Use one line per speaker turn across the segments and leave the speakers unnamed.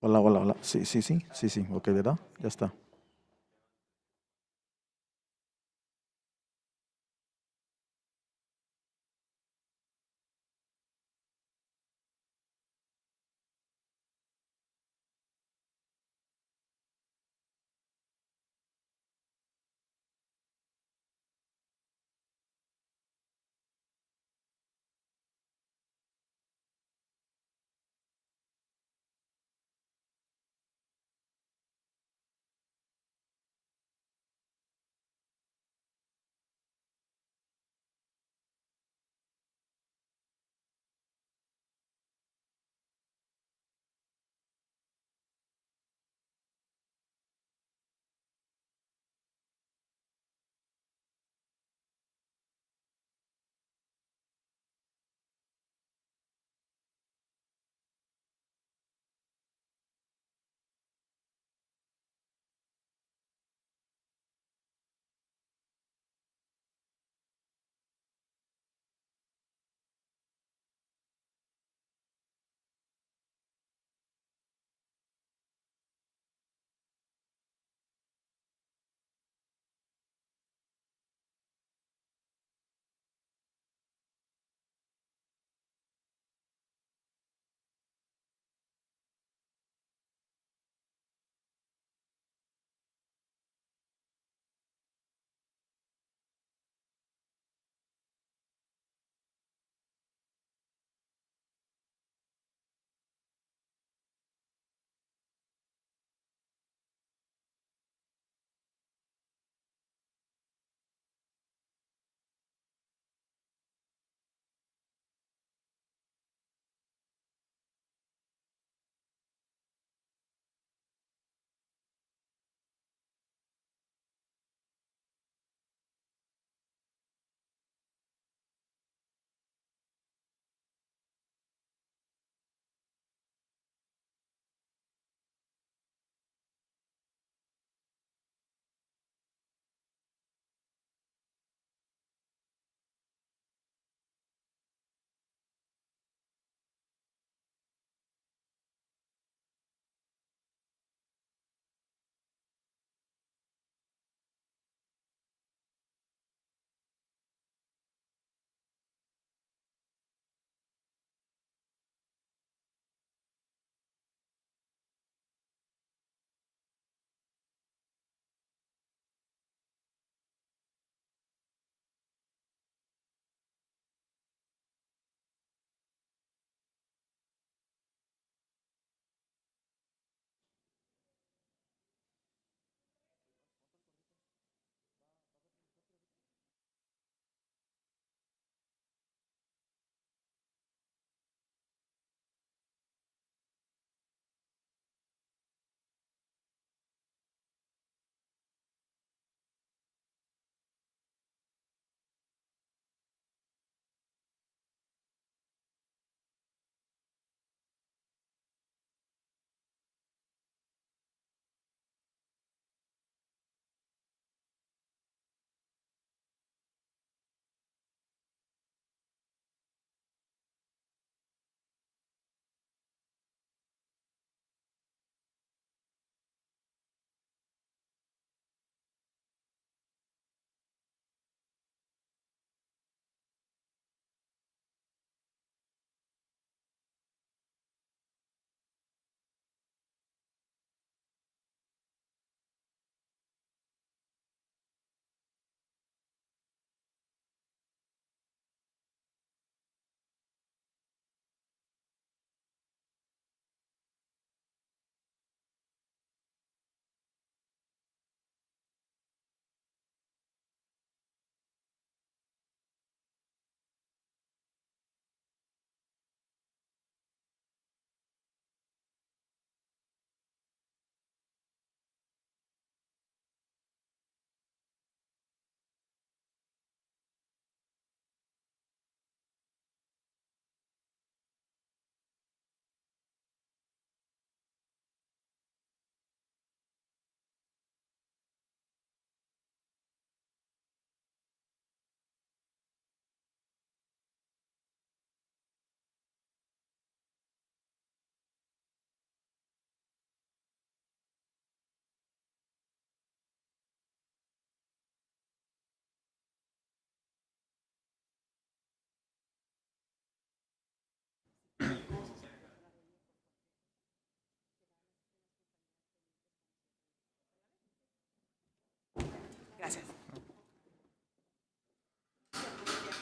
Hola, hola, hola. Sí, sí, sí, sí, sí. Ok, ¿verdad? Ya está.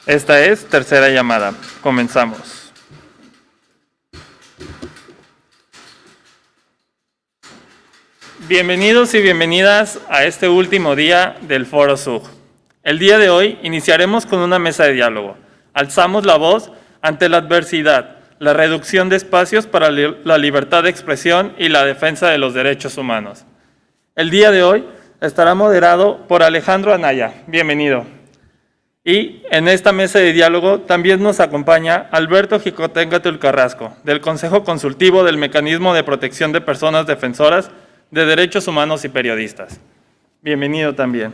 Esta es tercera llamada. Comenzamos. Bienvenidos y bienvenidas a este último día del Foro SUG. El día de hoy iniciaremos con una mesa de diálogo. Alzamos la voz ante la adversidad, la reducción de espacios para la libertad de expresión y la defensa de los derechos humanos. El día de hoy estará moderado por Alejandro Anaya. Bienvenido. Y en esta mesa de diálogo también nos acompaña Alberto Xicoténcatl Carrasco, del Consejo Consultivo del Mecanismo de Protección de Personas Defensoras de Derechos Humanos y Periodistas. Bienvenido también.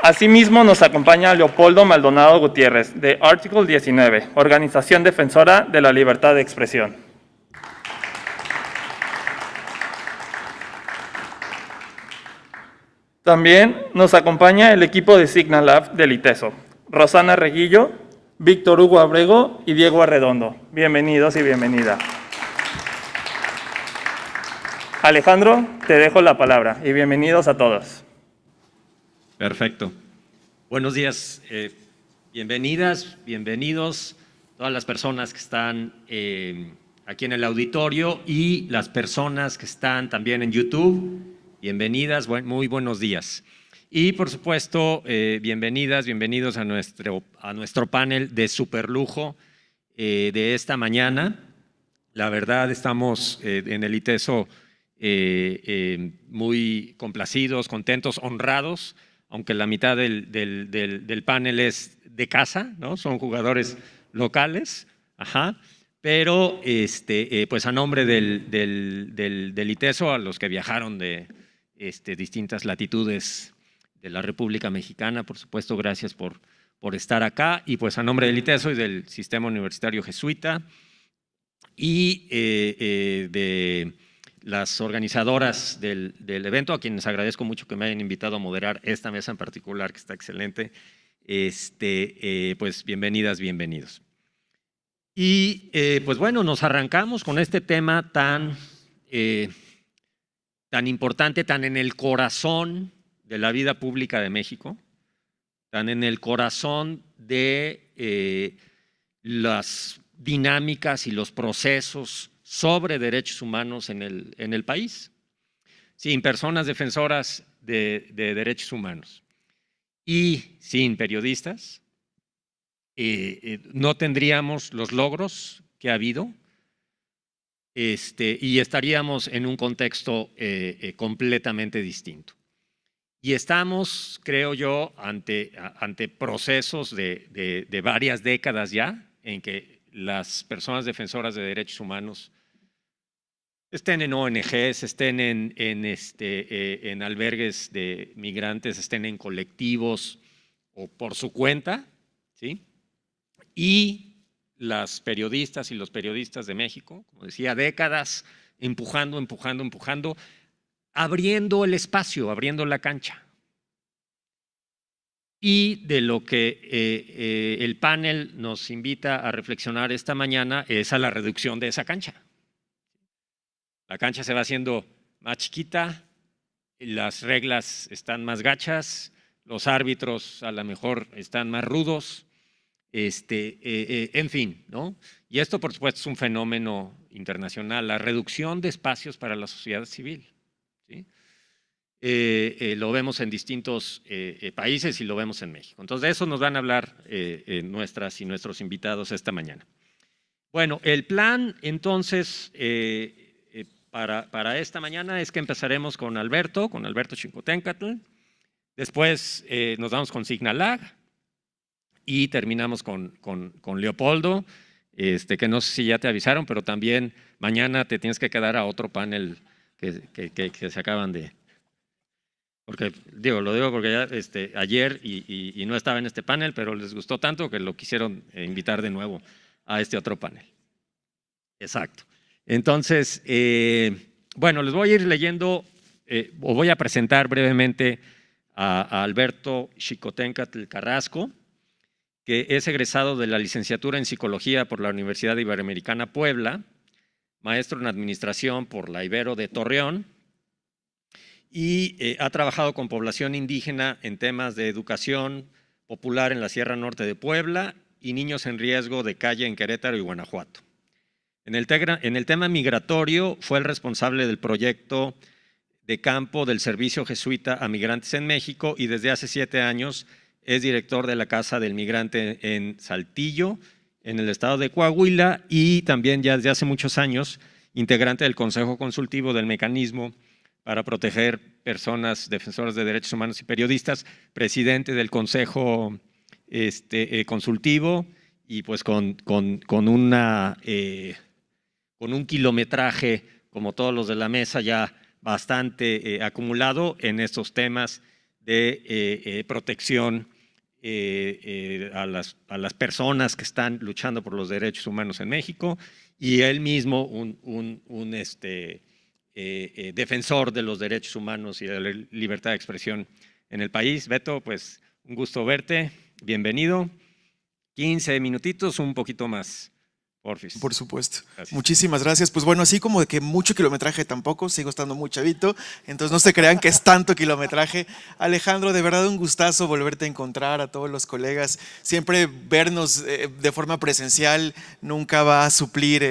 Asimismo nos acompaña Leopoldo Maldonado Gutiérrez, de Article 19, Organización Defensora de la Libertad de Expresión. También nos acompaña el equipo de Signalab del ITESO, Rosana Reguillo, Víctor Hugo Abrego y Diego Arredondo. Bienvenidos y bienvenida. Alejandro, te dejo la palabra y bienvenidos a todos.
Perfecto. Buenos días. Bienvenidas, bienvenidos todas las personas que están aquí en el auditorio y las personas que están también en YouTube. Bienvenidas, muy buenos días. Y por supuesto, bienvenidas, bienvenidos a nuestro panel de superlujo de esta mañana. La verdad, estamos en el ITESO muy complacidos, contentos, honrados, aunque la mitad del panel es de casa, ¿no? Son jugadores locales, pero pues a nombre del ITESO, a los que viajaron de distintas latitudes de la República Mexicana, por supuesto, gracias por estar acá, y pues a nombre del ITESO y del Sistema Universitario Jesuita y de las organizadoras del evento, a quienes agradezco mucho que me hayan invitado a moderar esta mesa en particular, que está excelente, pues bienvenidas, bienvenidos. Y pues bueno, nos arrancamos con este tema tan importante, tan en el corazón de la vida pública de México, tan en el corazón de las dinámicas y los procesos sobre derechos humanos en el país, sin personas defensoras de derechos humanos y sin periodistas, no tendríamos los logros que ha habido y estaríamos en un contexto completamente distinto. Y estamos, creo yo, ante procesos de varias décadas ya, en que las personas defensoras de derechos humanos estén en ONGs, estén en albergues de migrantes, estén en colectivos o por su cuenta, ¿sí? Y las periodistas y los periodistas de México, como decía, décadas empujando, abriendo el espacio, abriendo la cancha. Y de lo que el panel nos invita a reflexionar esta mañana es a la reducción de esa cancha. La cancha se va haciendo más chiquita, las reglas están más gachas, los árbitros a lo mejor están más rudos, en fin, ¿no? Y esto, por supuesto, es un fenómeno internacional, la reducción de espacios para la sociedad civil, ¿sí? Lo vemos en distintos países y lo vemos en México. Entonces, de eso nos van a hablar nuestras y nuestros invitados esta mañana. Bueno, el plan, entonces, para esta mañana es que empezaremos con Alberto Xicoténcatl, después nos vamos con Signalab y terminamos con Leopoldo, que no sé si ya te avisaron, pero también mañana te tienes que quedar a otro panel que se acaban de… Porque lo digo porque ya, ayer y no estaba en este panel, pero les gustó tanto que lo quisieron invitar de nuevo a este otro panel. Exacto. Entonces, bueno, les voy a ir leyendo, o voy a presentar brevemente a Alberto Xicoténcatl Carrasco, que es egresado de la licenciatura en Psicología por la Universidad Iberoamericana Puebla, maestro en Administración por la Ibero de Torreón, y ha trabajado con población indígena en temas de educación popular en la Sierra Norte de Puebla y niños en riesgo de calle en Querétaro y Guanajuato. En el tema migratorio fue el responsable del proyecto de campo del Servicio Jesuita a Migrantes en México y desde hace 7 años es director de la Casa del Migrante en Saltillo, en el estado de Coahuila, y también ya desde hace muchos años integrante del Consejo Consultivo del Mecanismo para Proteger Personas Defensoras de Derechos Humanos y Periodistas, presidente del Consejo Consultivo, y pues con un kilometraje, como todos los de la mesa, ya bastante acumulado en estos temas de protección a las personas que están luchando por los derechos humanos en México, y él mismo un defensor de los derechos humanos y de la libertad de expresión en el país. Beto, pues un gusto verte, bienvenido. 15 minutitos, un poquito más. Porfis.
Por supuesto.
Gracias.
Muchísimas gracias. Pues bueno, así como de que mucho kilometraje tampoco, sigo estando muy chavito, entonces no se crean que es tanto kilometraje. Alejandro, de verdad un gustazo volverte a encontrar, a todos los colegas. Siempre vernos de forma presencial nunca va a suplir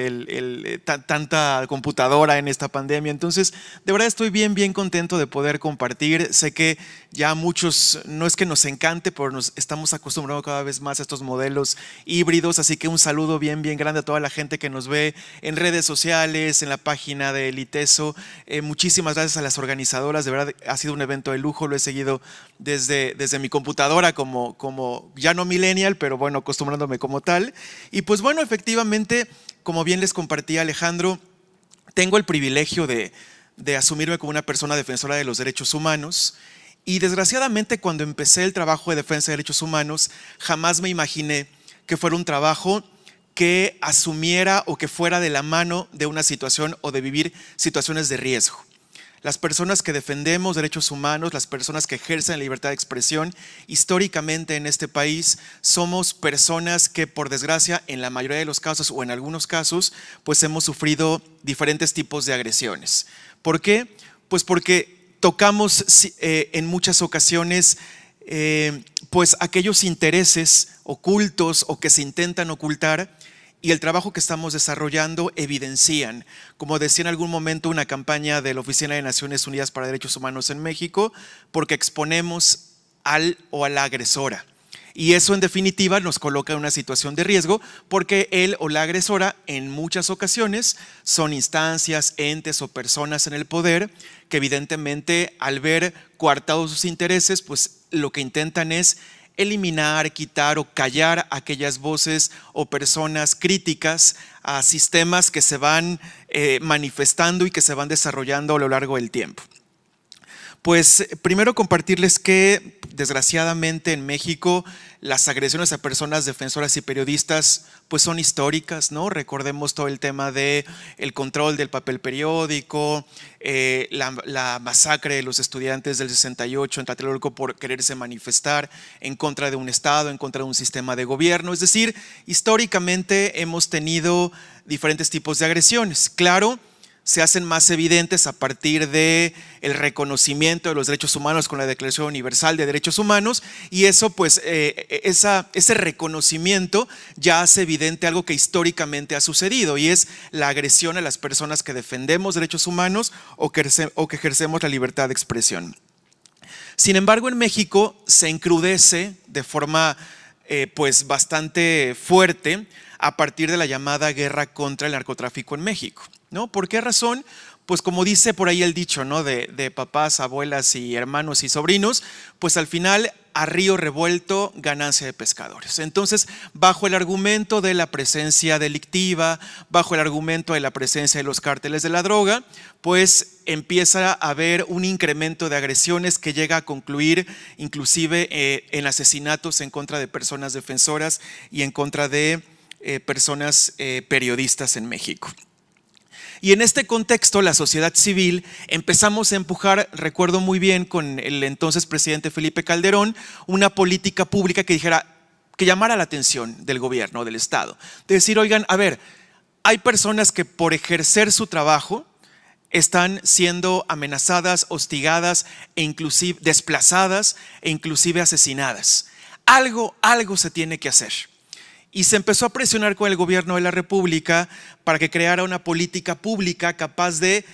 tanta computadora en esta pandemia. Entonces, de verdad estoy bien contento de poder compartir. Sé que ya a muchos, no es que nos encante, pero nos estamos acostumbrando cada vez más a estos modelos híbridos, así que un saludo bien grande a toda la gente que nos ve en redes sociales, en la página del ITESO. Muchísimas gracias a las organizadoras, de verdad ha sido un evento de lujo, lo he seguido desde mi computadora como ya no millennial, pero bueno, acostumbrándome como tal. Y pues bueno, efectivamente, como bien les compartí Alejandro, tengo el privilegio de asumirme como una persona defensora de los derechos humanos. Y desgraciadamente, cuando empecé el trabajo de defensa de derechos humanos, jamás me imaginé que fuera un trabajo que asumiera o que fuera de la mano de una situación o de vivir situaciones de riesgo. Las personas que defendemos derechos humanos, las personas que ejercen la libertad de expresión, históricamente en este país somos personas que, por desgracia, en la mayoría de los casos o en algunos casos, pues hemos sufrido diferentes tipos de agresiones. ¿Por qué? Pues porque tocamos en muchas ocasiones pues aquellos intereses ocultos o que se intentan ocultar, y el trabajo que estamos desarrollando evidencian, como decía en algún momento una campaña de la Oficina de Naciones Unidas para Derechos Humanos en México, porque exponemos al o a la agresora. Y eso en definitiva nos coloca en una situación de riesgo, porque él o la agresora en muchas ocasiones son instancias, entes o personas en el poder que evidentemente al ver coartados sus intereses, pues lo que intentan es eliminar, quitar o callar aquellas voces o personas críticas a sistemas que se van manifestando y que se van desarrollando a lo largo del tiempo. Pues primero compartirles que desgraciadamente en México las agresiones a personas defensoras y periodistas pues son históricas, ¿no? Recordemos todo el tema de el control del papel periódico, la masacre de los estudiantes del 68 en Tlatelolco por quererse manifestar en contra de un Estado, en contra de un sistema de gobierno. Es decir, históricamente hemos tenido diferentes tipos de agresiones. Claro, se hacen más evidentes a partir del reconocimiento de los derechos humanos con la Declaración Universal de Derechos Humanos, y eso pues ese reconocimiento ya hace evidente algo que históricamente ha sucedido, y es la agresión a las personas que defendemos derechos humanos o que ejercemos la libertad de expresión. Sin embargo, en México se encrudece de forma pues bastante fuerte a partir de la llamada guerra contra el narcotráfico en México, ¿no? ¿Por qué razón? Pues como dice por ahí el dicho, ¿no? de papás, abuelas y hermanos y sobrinos, pues al final a río revuelto, ganancia de pescadores. Entonces, bajo el argumento de la presencia delictiva, bajo el argumento de la presencia de los cárteles de la droga, pues empieza a haber un incremento de agresiones que llega a concluir inclusive en asesinatos en contra de personas defensoras y en contra de personas periodistas en México. Y en este contexto, la sociedad civil empezamos a empujar, recuerdo muy bien con el entonces presidente Felipe Calderón, una política pública que llamara la atención del gobierno, del Estado. De decir, oigan, a ver, hay personas que por ejercer su trabajo están siendo amenazadas, hostigadas e inclusive desplazadas e inclusive asesinadas. Algo se tiene que hacer. Y se empezó a presionar con el gobierno de la República para que creara una política pública capaz de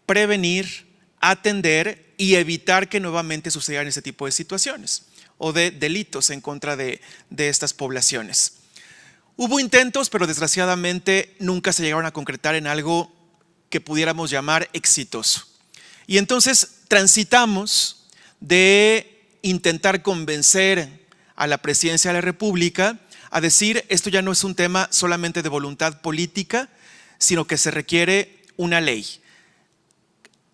prevenir, atender y evitar que nuevamente sucedan ese tipo de situaciones o de delitos en contra de estas poblaciones. Hubo intentos, pero desgraciadamente nunca se llegaron a concretar en algo que pudiéramos llamar exitoso. Y entonces transitamos de intentar convencer a la presidencia de la República a decir, esto ya no es un tema solamente de voluntad política, sino que se requiere una ley.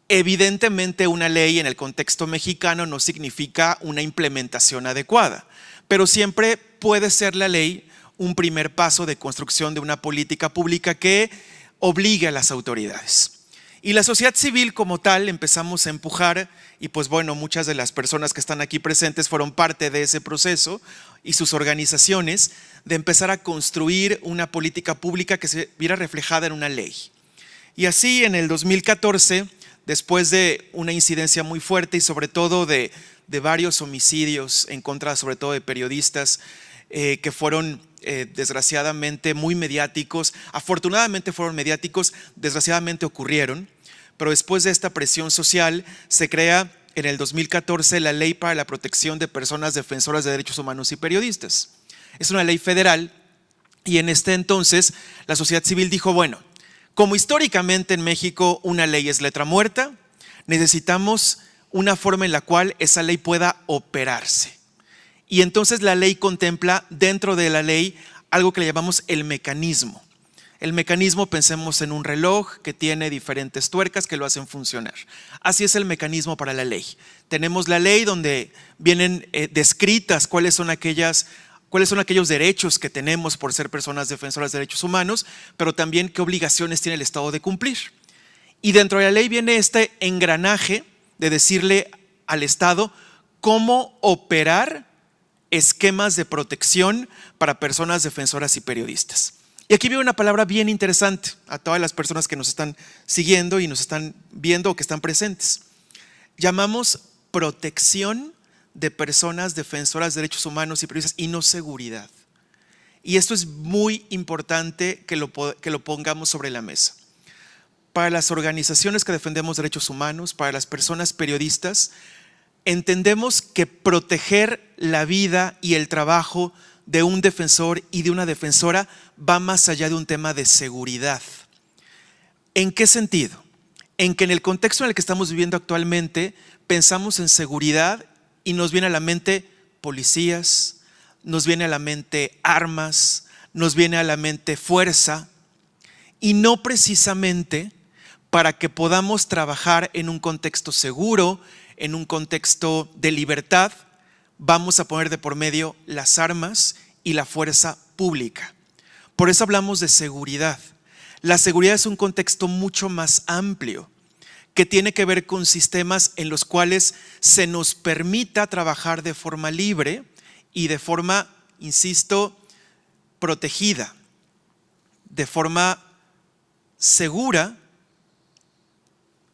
Evidentemente, una ley en el contexto mexicano no significa una implementación adecuada, pero siempre puede ser la ley un primer paso de construcción de una política pública que obligue a las autoridades. Y la sociedad civil como tal empezamos a empujar, y pues bueno, muchas de las personas que están aquí presentes fueron parte de ese proceso y sus organizaciones, de empezar a construir una política pública que se viera reflejada en una ley. Y así en el 2014, después de una incidencia muy fuerte y sobre todo de varios homicidios en contra sobre todo de periodistas que fueron desgraciadamente muy mediáticos, afortunadamente fueron mediáticos, desgraciadamente ocurrieron, pero después de esta presión social se crea en el 2014 la Ley para la Protección de Personas Defensoras de Derechos Humanos y Periodistas. Es una ley federal y en este entonces la sociedad civil dijo, bueno, como históricamente en México una ley es letra muerta, necesitamos una forma en la cual esa ley pueda operarse. Y entonces la ley contempla dentro de la ley algo que le llamamos el mecanismo. El mecanismo, pensemos en un reloj que tiene diferentes tuercas que lo hacen funcionar. Así es el mecanismo para la ley. Tenemos la ley donde vienen descritas cuáles son aquellos derechos que tenemos por ser personas defensoras de derechos humanos, pero también qué obligaciones tiene el Estado de cumplir. Y dentro de la ley viene este engranaje de decirle al Estado cómo operar esquemas de protección para personas defensoras y periodistas. Y aquí viene una palabra bien interesante a todas las personas que nos están siguiendo y nos están viendo o que están presentes. Llamamos protección de personas defensoras de derechos humanos y periodistas y no seguridad. Y esto es muy importante que lo pongamos sobre la mesa. Para las organizaciones que defendemos derechos humanos, para las personas periodistas, entendemos que proteger la vida y el trabajo de un defensor y de una defensora va más allá de un tema de seguridad. ¿En qué sentido? En que en el contexto en el que estamos viviendo actualmente pensamos en seguridad y nos viene a la mente policías, nos viene a la mente armas, nos viene a la mente fuerza, y no precisamente para que podamos trabajar en un contexto seguro, en un contexto de libertad, vamos a poner de por medio las armas y la fuerza pública. Por eso hablamos de seguridad. La seguridad es un contexto mucho más amplio, que tiene que ver con sistemas en los cuales se nos permita trabajar de forma libre y de forma, insisto, protegida, de forma segura,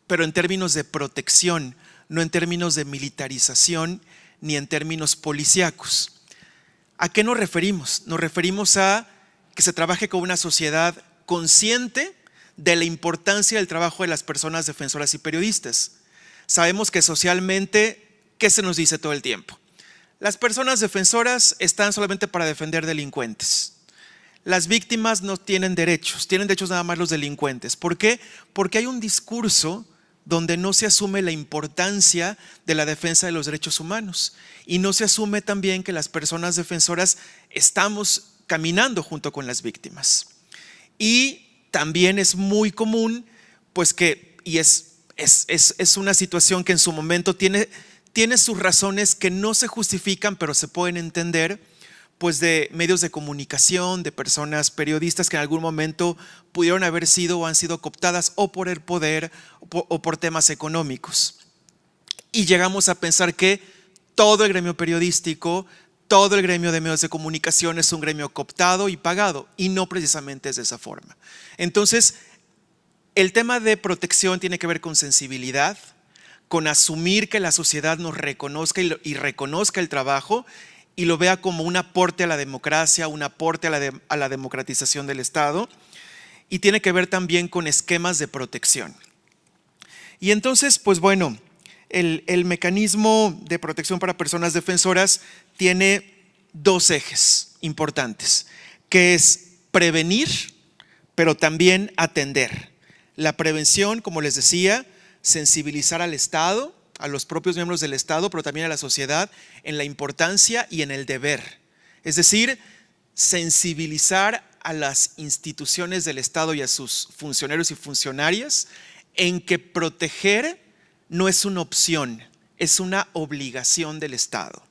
pero en términos de protección, no en términos de militarización ni en términos policíacos. ¿A qué nos referimos? Nos referimos a que se trabaje con una sociedad consciente de la importancia del trabajo de las personas defensoras y periodistas. Sabemos que socialmente, ¿qué se nos dice todo el tiempo? Las personas defensoras están solamente para defender delincuentes. Las víctimas no tienen derechos nada más los delincuentes. ¿Por qué? Porque hay un discurso donde no se asume la importancia de la defensa de los derechos humanos y no se asume también que las personas defensoras estamos caminando junto con las víctimas. Y también es muy común, pues es una situación que en su momento tiene sus razones que no se justifican, pero se pueden entender, pues de medios de comunicación, de personas periodistas que en algún momento pudieron haber sido o han sido cooptadas o por el poder o por temas económicos. Y llegamos a pensar que todo el gremio periodístico, todo el gremio de medios de comunicación es un gremio cooptado y pagado, y no precisamente es de esa forma. Entonces, el tema de protección tiene que ver con sensibilidad, con asumir que la sociedad nos reconozca y reconozca el trabajo y lo vea como un aporte a la democracia, un aporte a la democratización del Estado, y tiene que ver también con esquemas de protección. Y entonces, pues bueno, el mecanismo de protección para personas defensoras tiene dos ejes importantes, que es prevenir, pero también atender. La prevención, como les decía, sensibilizar al Estado, a los propios miembros del Estado, pero también a la sociedad en la importancia y en el deber. Es decir, sensibilizar a las instituciones del Estado y a sus funcionarios y funcionarias en que proteger no es una opción, es una obligación del Estado.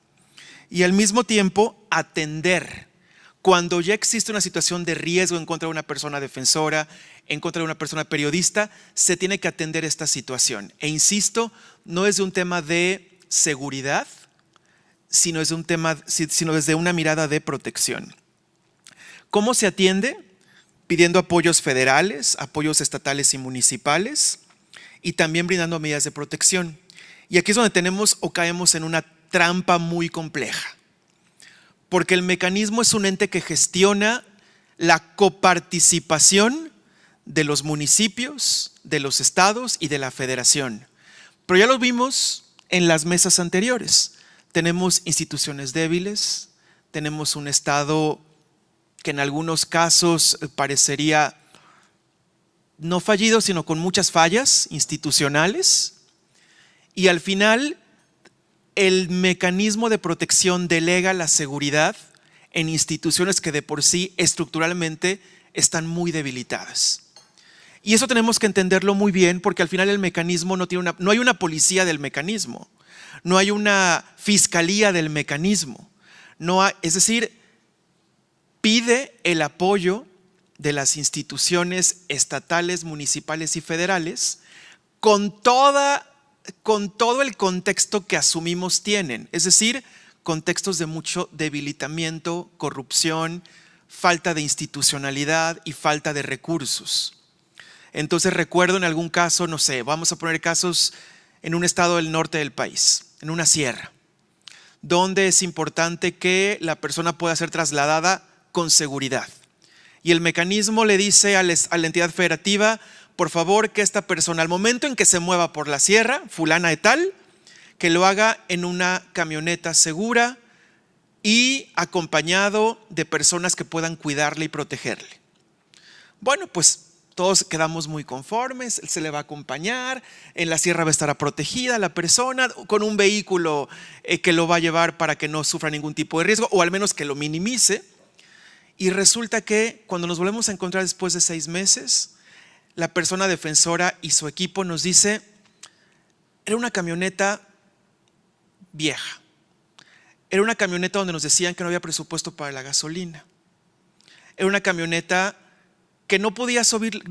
Y al mismo tiempo atender. Cuando ya existe una situación de riesgo en contra de una persona defensora, en contra de una persona periodista, se tiene que atender esta situación. E insisto, no es de un tema de seguridad, sino desde una mirada de protección. ¿Cómo se atiende? Pidiendo apoyos federales, apoyos estatales y municipales, y también brindando medidas de protección. Y aquí es donde tenemos o caemos en una trampa muy compleja, porque el mecanismo es un ente que gestiona la coparticipación de los municipios, de los estados y de la federación. Pero ya lo vimos en las mesas anteriores. Tenemos instituciones débiles, tenemos un Estado que en algunos casos parecería no fallido, sino con muchas fallas institucionales. Y al final, el mecanismo de protección delega la seguridad en instituciones que de por sí estructuralmente están muy debilitadas. Y eso tenemos que entenderlo muy bien, porque al final el mecanismo no hay una policía del mecanismo, no hay una fiscalía del mecanismo, es decir, pide el apoyo de las instituciones estatales, municipales y federales con todo el contexto que asumimos tienen, es decir, contextos de mucho debilitamiento, corrupción, falta de institucionalidad y falta de recursos. Entonces recuerdo en algún caso, no sé, vamos a poner casos en un estado del norte del país, en una sierra, donde es importante que la persona pueda ser trasladada con seguridad. Y el mecanismo le dice a la entidad federativa, por favor, que esta persona, al momento en que se mueva por la sierra, fulana de tal, que lo haga en una camioneta segura y acompañado de personas que puedan cuidarle y protegerle. Bueno, pues todos quedamos muy conformes, él se le va a acompañar, en la sierra va a estar protegida la persona, con un vehículo que lo va a llevar para que no sufra ningún tipo de riesgo, o al menos que lo minimice. Y resulta que cuando nos volvemos a encontrar después de 6 meses, la persona defensora y su equipo nos dice, era una camioneta vieja, era una camioneta donde nos decían que no había presupuesto para la gasolina, era una camioneta que no podía subir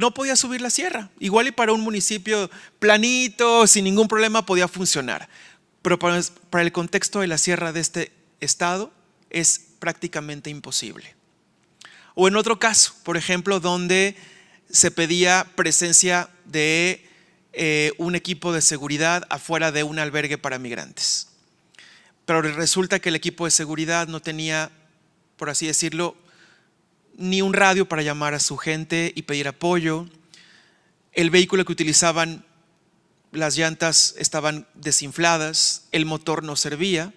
la sierra, igual y para un municipio planito, sin ningún problema podía funcionar, pero para el contexto de la sierra de este estado es prácticamente imposible. O en otro caso, por ejemplo, donde se pedía presencia de un equipo de seguridad afuera de un albergue para migrantes. Pero resulta que el equipo de seguridad no tenía, por así decirlo, ni un radio para llamar a su gente y pedir apoyo. El vehículo que utilizaban, las llantas estaban desinfladas, el motor no servía.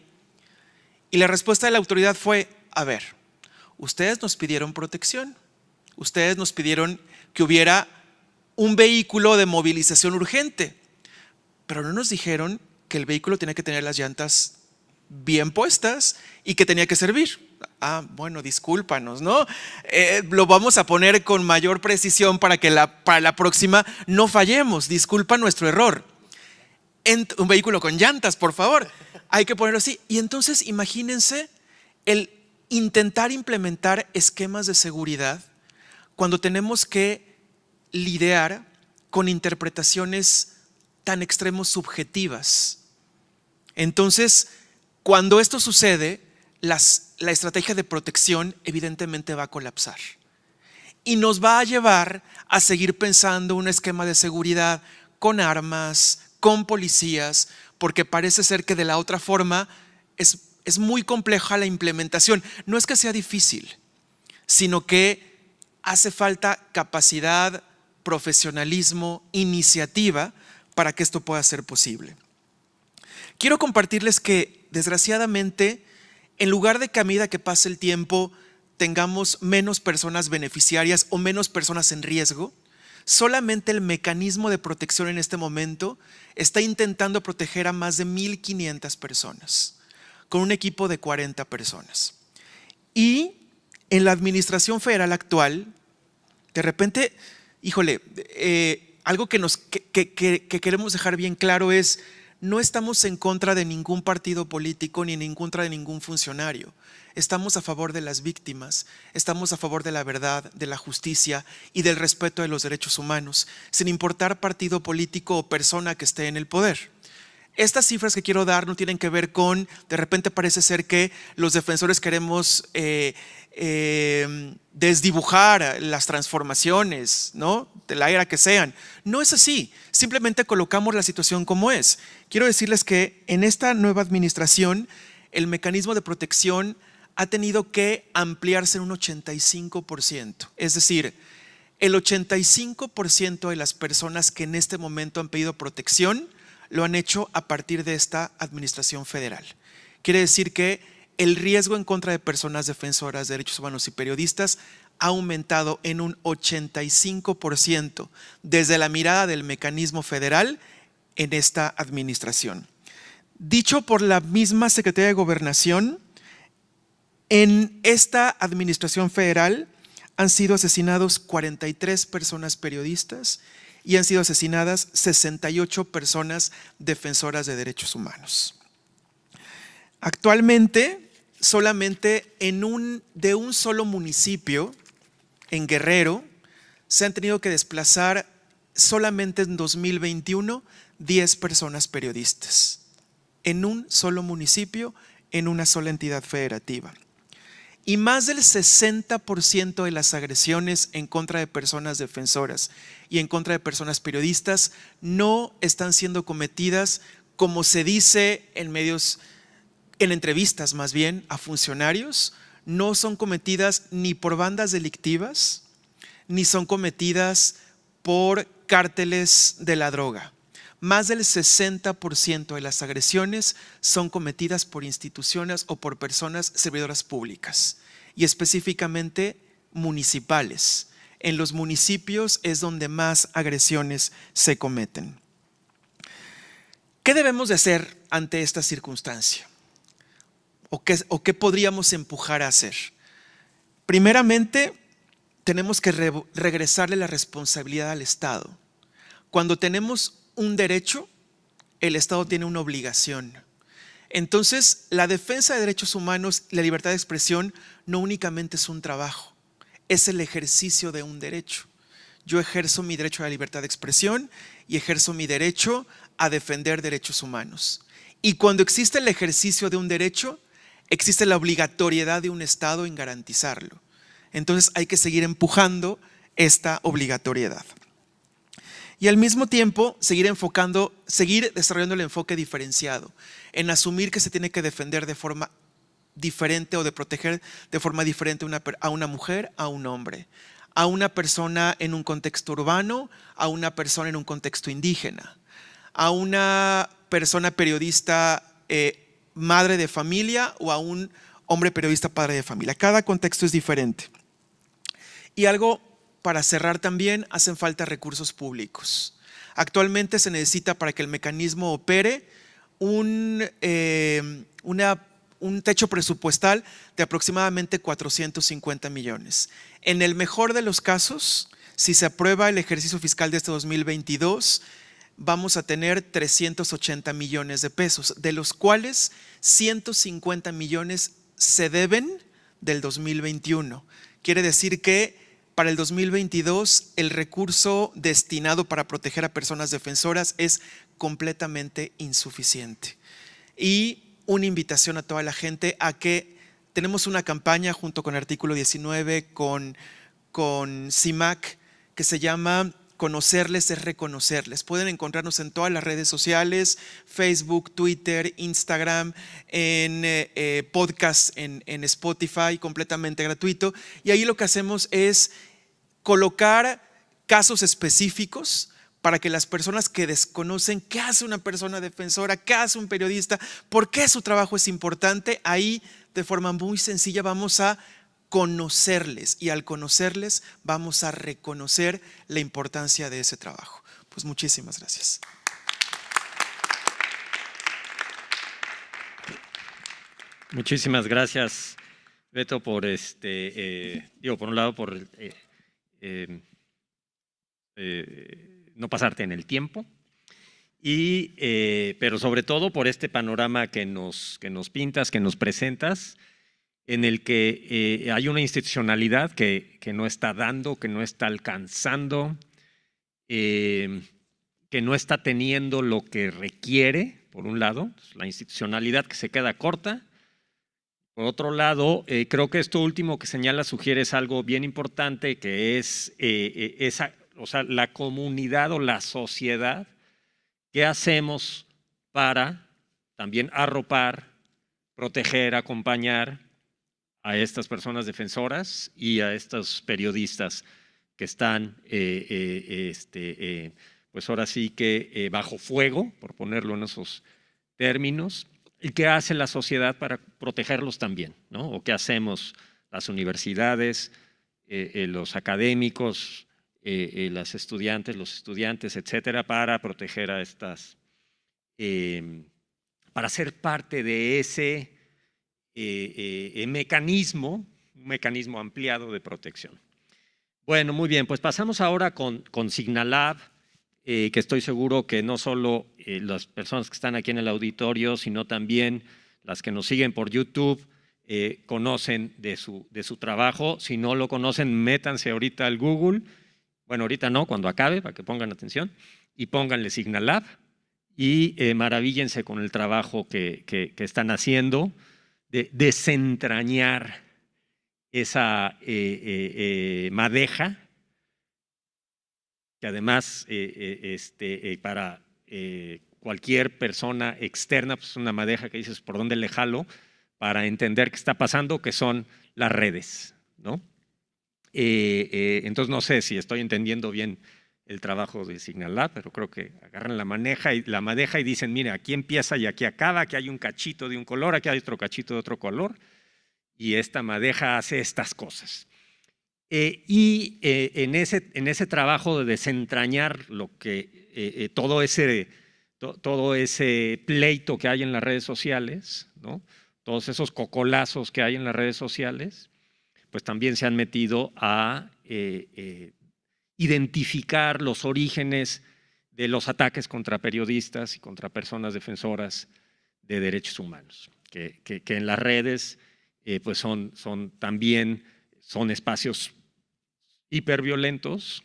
Y la respuesta de la autoridad fue, a ver, ustedes nos pidieron protección, ustedes nos pidieron que hubiera un vehículo de movilización urgente, pero no nos dijeron que el vehículo tenía que tener las llantas bien puestas y que tenía que servir. Ah, bueno, discúlpanos, ¿no? Lo vamos a poner con mayor precisión para que para la próxima no fallemos. Disculpa nuestro error. Un vehículo con llantas, por favor. Hay que ponerlo así. Y entonces imagínense el intentar implementar esquemas de seguridad cuando tenemos que lidiar con interpretaciones tan extremos subjetivas. Entonces, cuando esto sucede, la estrategia de protección evidentemente va a colapsar. y nos va a llevar a seguir pensando un esquema de seguridad con armas, con policías, porque parece ser que de la otra forma es muy compleja la implementación. No es que sea difícil, sino que hace falta capacidad, profesionalismo, iniciativa para que esto pueda ser posible. Quiero compartirles que, desgraciadamente, en lugar de que a medida que pase el tiempo tengamos menos personas beneficiarias o menos personas en riesgo, solamente el mecanismo de protección en este momento está intentando proteger a más de 1,500 personas, con un equipo de 40 personas. Y en la administración federal actual, de repente, híjole, algo que queremos dejar bien claro es: no estamos en contra de ningún partido político ni en contra de ningún funcionario. Estamos a favor de las víctimas, estamos a favor de la verdad, de la justicia y del respeto de los derechos humanos, sin importar partido político o persona que esté en el poder. Estas cifras que quiero dar no tienen que ver con, de repente parece ser que los defensores queremos desdibujar las transformaciones, ¿no?, de la era que sean. No es así, simplemente colocamos la situación como es. Quiero decirles que en esta nueva administración el mecanismo de protección ha tenido que ampliarse en un 85%. Es decir, el 85% de las personas que en este momento han pedido protección lo han hecho a partir de esta administración federal. Quiere decir que el riesgo en contra de personas defensoras de derechos humanos y periodistas ha aumentado en un 85% desde la mirada del mecanismo federal en esta administración. Dicho por la misma Secretaría de Gobernación, en esta administración federal han sido asesinados 43 personas periodistas y han sido asesinadas 68 personas defensoras de derechos humanos. Actualmente, solamente de un solo municipio, en Guerrero, se han tenido que desplazar solamente en 2021 10 personas periodistas. En un solo municipio, en una sola entidad federativa. Y más del 60% de las agresiones en contra de personas defensoras y en contra de personas periodistas no están siendo cometidas, como se dice en medios, en entrevistas más bien, a funcionarios, no son cometidas ni por bandas delictivas, ni son cometidas por cárteles de la droga. Más del 60% de las agresiones son cometidas por instituciones o por personas servidoras públicas y específicamente municipales. En los municipios es donde más agresiones se cometen. ¿Qué debemos de hacer ante esta circunstancia? ¿O qué podríamos empujar a hacer? Primeramente, tenemos que regresarle la responsabilidad al Estado. Cuando tenemos un derecho, el Estado tiene una obligación. Entonces, la defensa de derechos humanos, la libertad de expresión, no únicamente es un trabajo, es el ejercicio de un derecho. Yo ejerzo mi derecho a la libertad de expresión y ejerzo mi derecho a defender derechos humanos. Y cuando existe el ejercicio de un derecho, existe la obligatoriedad de un Estado en garantizarlo. Entonces, hay que seguir empujando esta obligatoriedad. Y al mismo tiempo seguir desarrollando el enfoque diferenciado, en asumir que se tiene que defender de forma diferente o de proteger de forma diferente a una mujer, a un hombre, a una persona en un contexto urbano, a una persona en un contexto indígena, a una persona periodista madre de familia o a un hombre periodista padre de familia. Cada contexto es diferente. Y algo para cerrar también, hacen falta recursos públicos. Actualmente se necesita, para que el mecanismo opere, un techo presupuestal de aproximadamente 450 millones. En el mejor de los casos, si se aprueba el ejercicio fiscal de este 2022, vamos a tener 380 millones de pesos, de los cuales 150 millones se deben del 2021. Quiere decir que para el 2022 el recurso destinado para proteger a personas defensoras es completamente insuficiente. Y una invitación a toda la gente a que tenemos una campaña junto con Artículo 19, con con CIMAC que se llama Conocerles es reconocerles. Pueden encontrarnos en todas las redes sociales, Facebook, Twitter, Instagram, en podcast, en Spotify, completamente gratuito. Y ahí lo que hacemos es colocar casos específicos para que las personas que desconocen qué hace una persona defensora, qué hace un periodista, por qué su trabajo es importante, ahí de forma muy sencilla vamos a conocerles, y al conocerles vamos a reconocer la importancia de ese trabajo. Pues muchísimas gracias.
Muchísimas gracias, Beto, por por un lado, por no pasarte en el tiempo, pero sobre todo por este panorama que nos pintas, que nos presentas, en el que hay una institucionalidad que no está dando, que no está alcanzando, que no está teniendo lo que requiere, por un lado, la institucionalidad que se queda corta. Por otro lado, creo que esto último que señala sugieres algo bien importante, que es la comunidad o la sociedad. ¿Qué hacemos para también arropar, proteger, acompañar a estas personas defensoras y a estos periodistas que están, pues ahora sí que bajo fuego, por ponerlo en esos términos? ¿Y qué hace la sociedad para protegerlos también, ¿no? ¿O qué hacemos las universidades, los académicos, las estudiantes, los estudiantes, etcétera, para proteger a estas, para ser parte de ese mecanismo, un mecanismo ampliado de protección? Bueno, muy bien, pues pasamos ahora con Signalab, que estoy seguro que no solo las personas que están aquí en el auditorio, sino también las que nos siguen por YouTube conocen de su trabajo. Si no lo conocen, métanse ahorita al Google. Bueno, ahorita no, cuando acabe, para que pongan atención, y pónganle Signalab y maravíllense con el trabajo que están haciendo de desentrañar esa madeja, que además para cualquier persona externa, pues es una madeja que dices por dónde le jalo para entender qué está pasando, que son las redes, ¿no? Entonces no sé si estoy entendiendo bien el trabajo de Signalab, pero creo que agarran la madeja y dicen, mire, aquí empieza y aquí acaba, aquí hay un cachito de un color, aquí hay otro cachito de otro color, y esta madeja hace estas cosas. En ese trabajo de desentrañar lo que todo ese pleito que hay en las redes sociales, ¿no? Todos esos cocolazos que hay en las redes sociales, pues también se han metido a identificar los orígenes de los ataques contra periodistas y contra personas defensoras de derechos humanos, que en las redes pues también son espacios hiperviolentos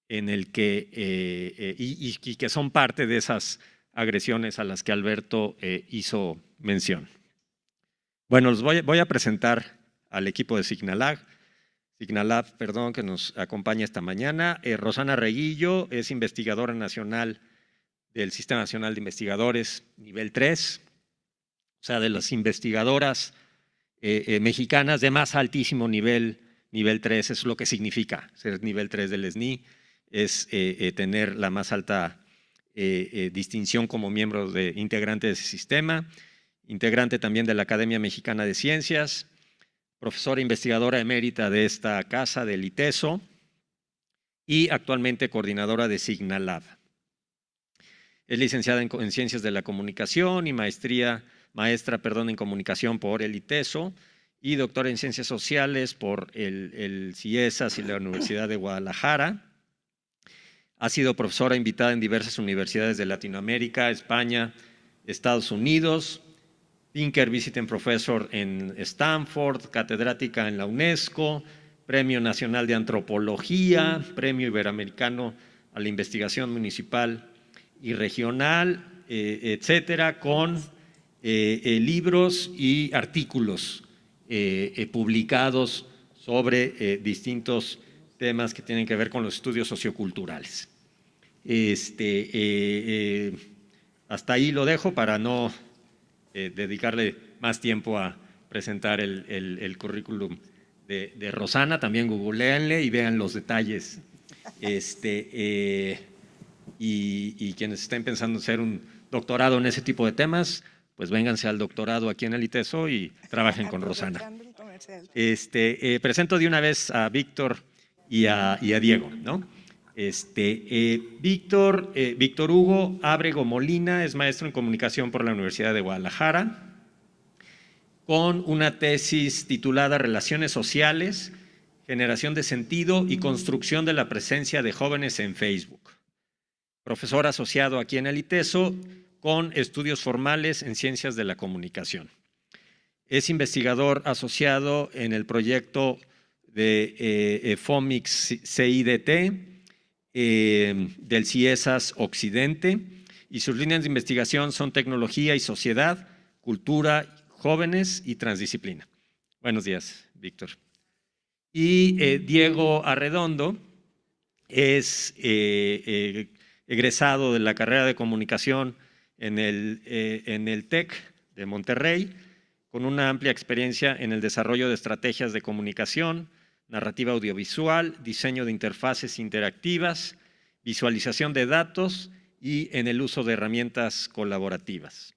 en el que, y que son parte de esas agresiones a las que Alberto hizo mención. Bueno, los voy a presentar al equipo de Signalab, que nos acompaña esta mañana. Rosana Reguillo es investigadora nacional del Sistema Nacional de Investigadores nivel 3, o sea, de las investigadoras mexicanas de más altísimo nivel 3, es lo que significa ser nivel 3 del SNI, es tener la más alta distinción como miembro integrante de ese sistema, integrante también de la Academia Mexicana de Ciencias, profesora investigadora emérita de esta casa, del ITESO, y actualmente coordinadora de Signalab. Es licenciada en Ciencias de la Comunicación y maestra en Comunicación por el ITESO y doctora en Ciencias Sociales por el CIESAS y la Universidad de Guadalajara. Ha sido profesora invitada en diversas universidades de Latinoamérica, España, Estados Unidos, Pinker Visiting Professor en Stanford, catedrática en la UNESCO, Premio Nacional de Antropología, Premio Iberoamericano a la Investigación Municipal y Regional, etcétera, con libros y artículos publicados sobre distintos temas que tienen que ver con los estudios socioculturales. Hasta ahí lo dejo para no dedicarle más tiempo a presentar el currículum de Rosana. También googléanle y vean los detalles. Y quienes estén pensando en hacer un doctorado en ese tipo de temas, pues vénganse al doctorado aquí en el ITESO y trabajen con Rosana. Presento de una vez a Víctor y a Diego, ¿no? Víctor Hugo Ábrego Molina es maestro en comunicación por la Universidad de Guadalajara, con una tesis titulada Relaciones Sociales, Generación de Sentido y Construcción de la Presencia de Jóvenes en Facebook. Profesor asociado aquí en el ITESO, con estudios formales en Ciencias de la Comunicación. Es investigador asociado en el proyecto de FOMIX CIDT, del CIESAS Occidente, y sus líneas de investigación son tecnología y sociedad, cultura, jóvenes y transdisciplina. Buenos días, Víctor. Y Diego Arredondo es egresado de la carrera de comunicación en el TEC de Monterrey, con una amplia experiencia en el desarrollo de estrategias de comunicación, narrativa audiovisual, diseño de interfaces interactivas, visualización de datos y en el uso de herramientas colaborativas.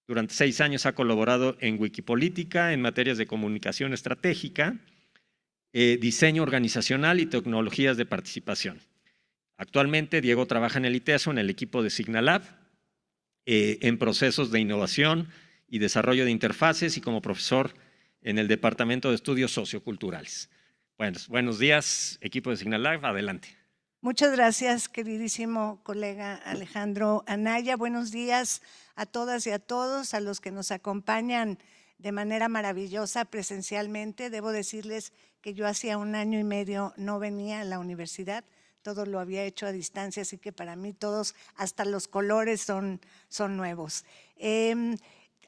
Durante 6 años ha colaborado en Wikipolítica en materias de comunicación estratégica, diseño organizacional y tecnologías de participación. Actualmente, Diego trabaja en el ITESO, en el equipo de Signalab, en procesos de innovación y desarrollo de interfaces y como profesor en el Departamento de Estudios Socioculturales. Buenos días, equipo de Signalab, adelante.
Muchas gracias, queridísimo colega Alejandro Anaya. Buenos días a todas y a todos, a los que nos acompañan de manera maravillosa presencialmente. Debo decirles que yo hacía 1 año y medio no venía a la universidad, todo lo había hecho a distancia, así que para mí todos, hasta los colores son nuevos.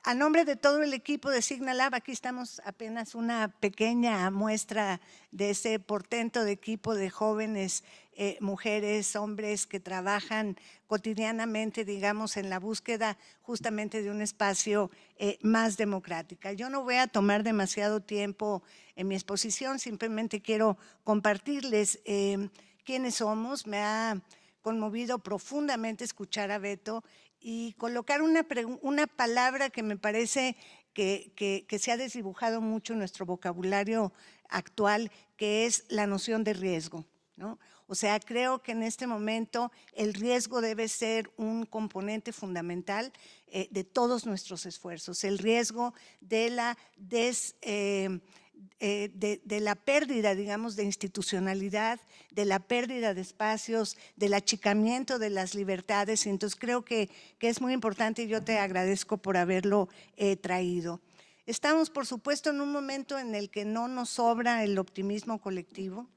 A nombre de todo el equipo de Signalab, aquí estamos apenas una pequeña muestra de ese portento de equipo de jóvenes, mujeres, hombres que trabajan cotidianamente, digamos, en la búsqueda justamente de un espacio más democrático. Yo no voy a tomar demasiado tiempo en mi exposición, simplemente quiero compartirles quiénes somos. Me ha conmovido profundamente escuchar a Beto y colocar una palabra que me parece que se ha desdibujado mucho en nuestro vocabulario actual, que es la noción de riesgo, ¿no? O sea, creo que en este momento el riesgo debe ser un componente fundamental de todos nuestros esfuerzos. El riesgo de la de la pérdida, digamos, de institucionalidad, de la pérdida de espacios, del achicamiento de las libertades. Entonces creo que es muy importante y yo te agradezco por haberlo traído. Estamos, por supuesto, en un momento en el que no nos sobra el optimismo colectivo.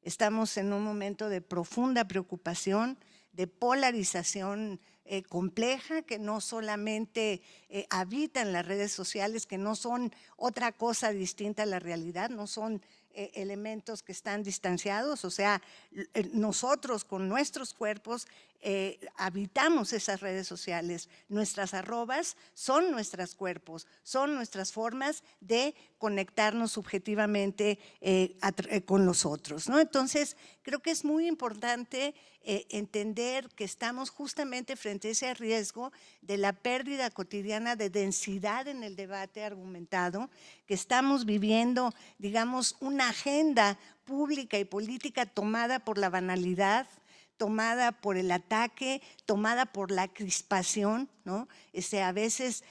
Estamos en un momento de profunda preocupación, de polarización compleja, que no solamente habita en las redes sociales, que no son otra cosa distinta a la realidad, no son elementos que están distanciados, o sea, nosotros con nuestros cuerpos habitamos esas redes sociales, nuestras arrobas son nuestros cuerpos, son nuestras formas de conectarnos subjetivamente con los otros, ¿no? Entonces, creo que es muy importante entender que estamos justamente frente a ese riesgo de la pérdida cotidiana de densidad en el debate argumentado, que estamos viviendo, digamos, una agenda pública y política tomada por la banalidad, tomada por el ataque, tomada por la crispación, ¿no? A veces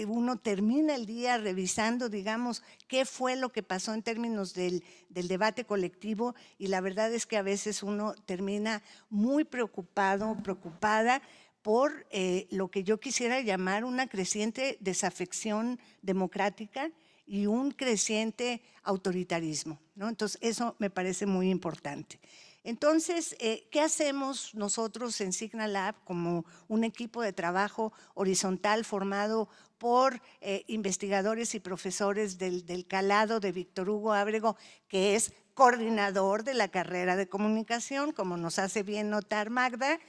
uno termina el día revisando, digamos, qué fue lo que pasó en términos del debate colectivo y la verdad es que a veces uno termina muy preocupado, preocupada por lo que yo quisiera llamar una creciente desafección democrática y un creciente autoritarismo, ¿no? Entonces, eso me parece muy importante. Entonces, ¿qué hacemos nosotros en Signalab como un equipo de trabajo horizontal formado por investigadores y profesores del calado de Víctor Hugo Ábrego, que es coordinador de la carrera de comunicación, como nos hace bien notar Magda,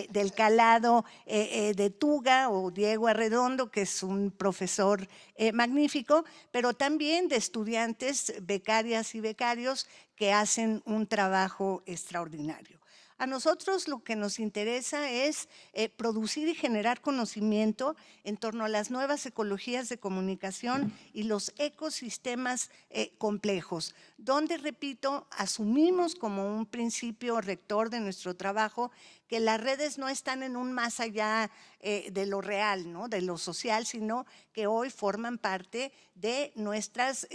del calado de Tuga o Diego Arredondo, que es un profesor magnífico, pero también de estudiantes, becarias y becarios que hacen un trabajo extraordinario. A nosotros lo que nos interesa es producir y generar conocimiento en torno a las nuevas ecologías de comunicación y los ecosistemas complejos, donde, repito, asumimos como un principio rector de nuestro trabajo que las redes no están en un más allá de lo real, ¿no?, de lo social, sino que hoy forman parte de nuestras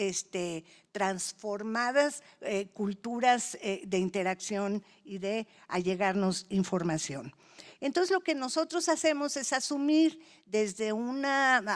transformadas culturas de interacción y de allegarnos información. Entonces, lo que nosotros hacemos es asumir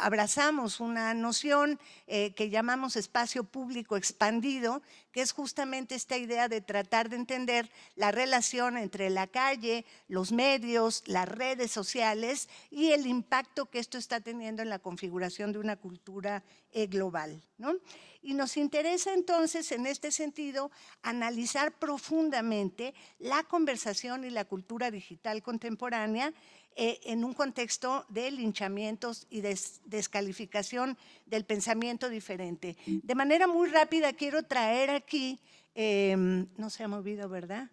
abrazamos una noción que llamamos espacio público expandido, que es justamente esta idea de tratar de entender la relación entre la calle, los medios, las redes sociales y el impacto que esto está teniendo en la configuración de una cultura global, ¿no? Y nos interesa entonces, en este sentido, analizar profundamente la conversación y la cultura digital contemporánea en un contexto de linchamientos y descalificación del pensamiento diferente. De manera muy rápida quiero traer aquí, no se ha movido, ¿verdad?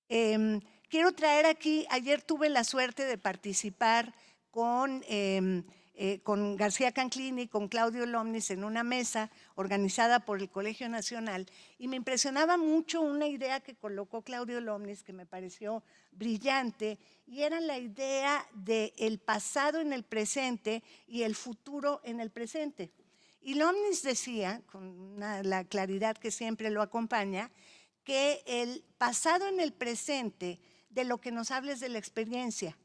Quiero traer aquí, ayer tuve la suerte de participar con García Canclini y con Claudio Lomnis en una mesa organizada por el Colegio Nacional, y me impresionaba mucho una idea que colocó Claudio Lomnis que me pareció brillante, y era la idea del pasado en el presente y el futuro en el presente. Y Lomnis decía, con la claridad que siempre lo acompaña, que el pasado en el presente de lo que nos habla es de la experiencia.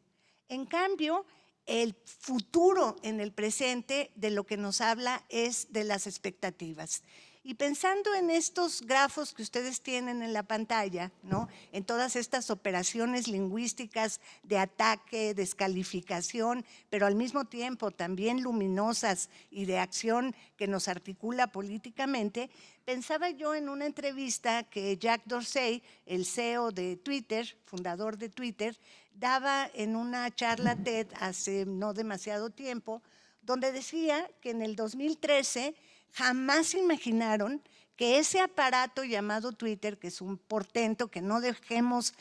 En cambio, el futuro en el presente de lo que nos habla es de las expectativas. Y pensando en estos grafos que ustedes tienen en la pantalla, ¿no?, en todas estas operaciones lingüísticas de ataque, descalificación, pero al mismo tiempo también luminosas y de acción que nos articula políticamente, pensaba yo en una entrevista que Jack Dorsey, el CEO de Twitter, fundador de Twitter, daba en una charla TED hace no demasiado tiempo, donde decía que en el 2013 jamás imaginaron que ese aparato llamado Twitter, que es un portento que no debemos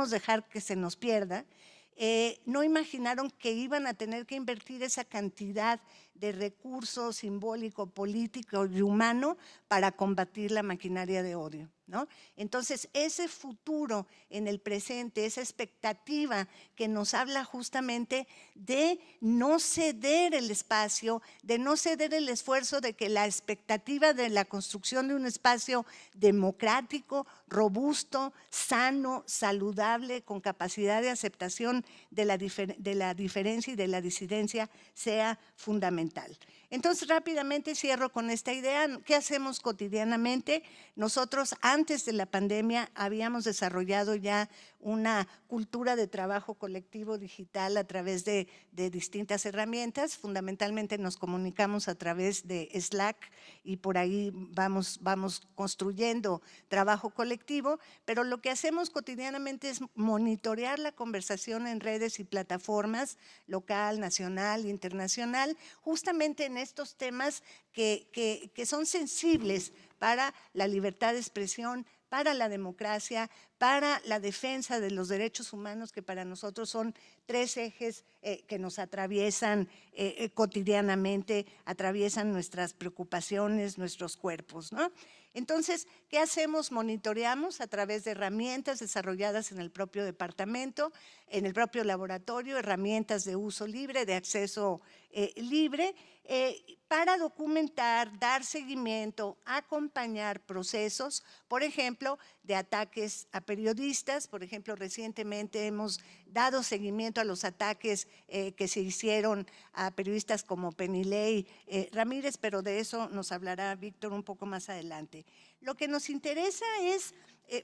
dejar que se nos pierda, no imaginaron que iban a tener que invertir esa cantidad de recursos simbólico, político y humano para combatir la maquinaria de odio, ¿no? Entonces, ese futuro en el presente, esa expectativa que nos habla justamente de no ceder el espacio, de no ceder el esfuerzo, de que la expectativa de la construcción de un espacio democrático, robusto, sano, saludable, con capacidad de aceptación de la diferencia y de la disidencia sea fundamental. Entonces, rápidamente cierro con esta idea. ¿Qué hacemos cotidianamente? Nosotros, antes de la pandemia, habíamos desarrollado ya una cultura de trabajo colectivo digital a través de distintas herramientas. Fundamentalmente nos comunicamos a través de Slack y por ahí vamos construyendo trabajo colectivo, pero lo que hacemos cotidianamente es monitorear la conversación en redes y plataformas local, nacional, internacional, justamente en estos temas que son sensibles para la libertad de expresión, para la democracia, para la defensa de los derechos humanos, que para nosotros son tres ejes que nos atraviesan cotidianamente, atraviesan nuestras preocupaciones, nuestros cuerpos, ¿no? Entonces, ¿qué hacemos? Monitoreamos a través de herramientas desarrolladas en el propio departamento, en el propio laboratorio, herramientas de uso libre, de acceso libre, para documentar, dar seguimiento, acompañar procesos, por ejemplo, de ataques a periodistas. Por ejemplo, recientemente hemos dado seguimiento a los ataques que se hicieron a periodistas como Penilei Ramírez, pero de eso nos hablará Víctor un poco más adelante. Lo que nos interesa es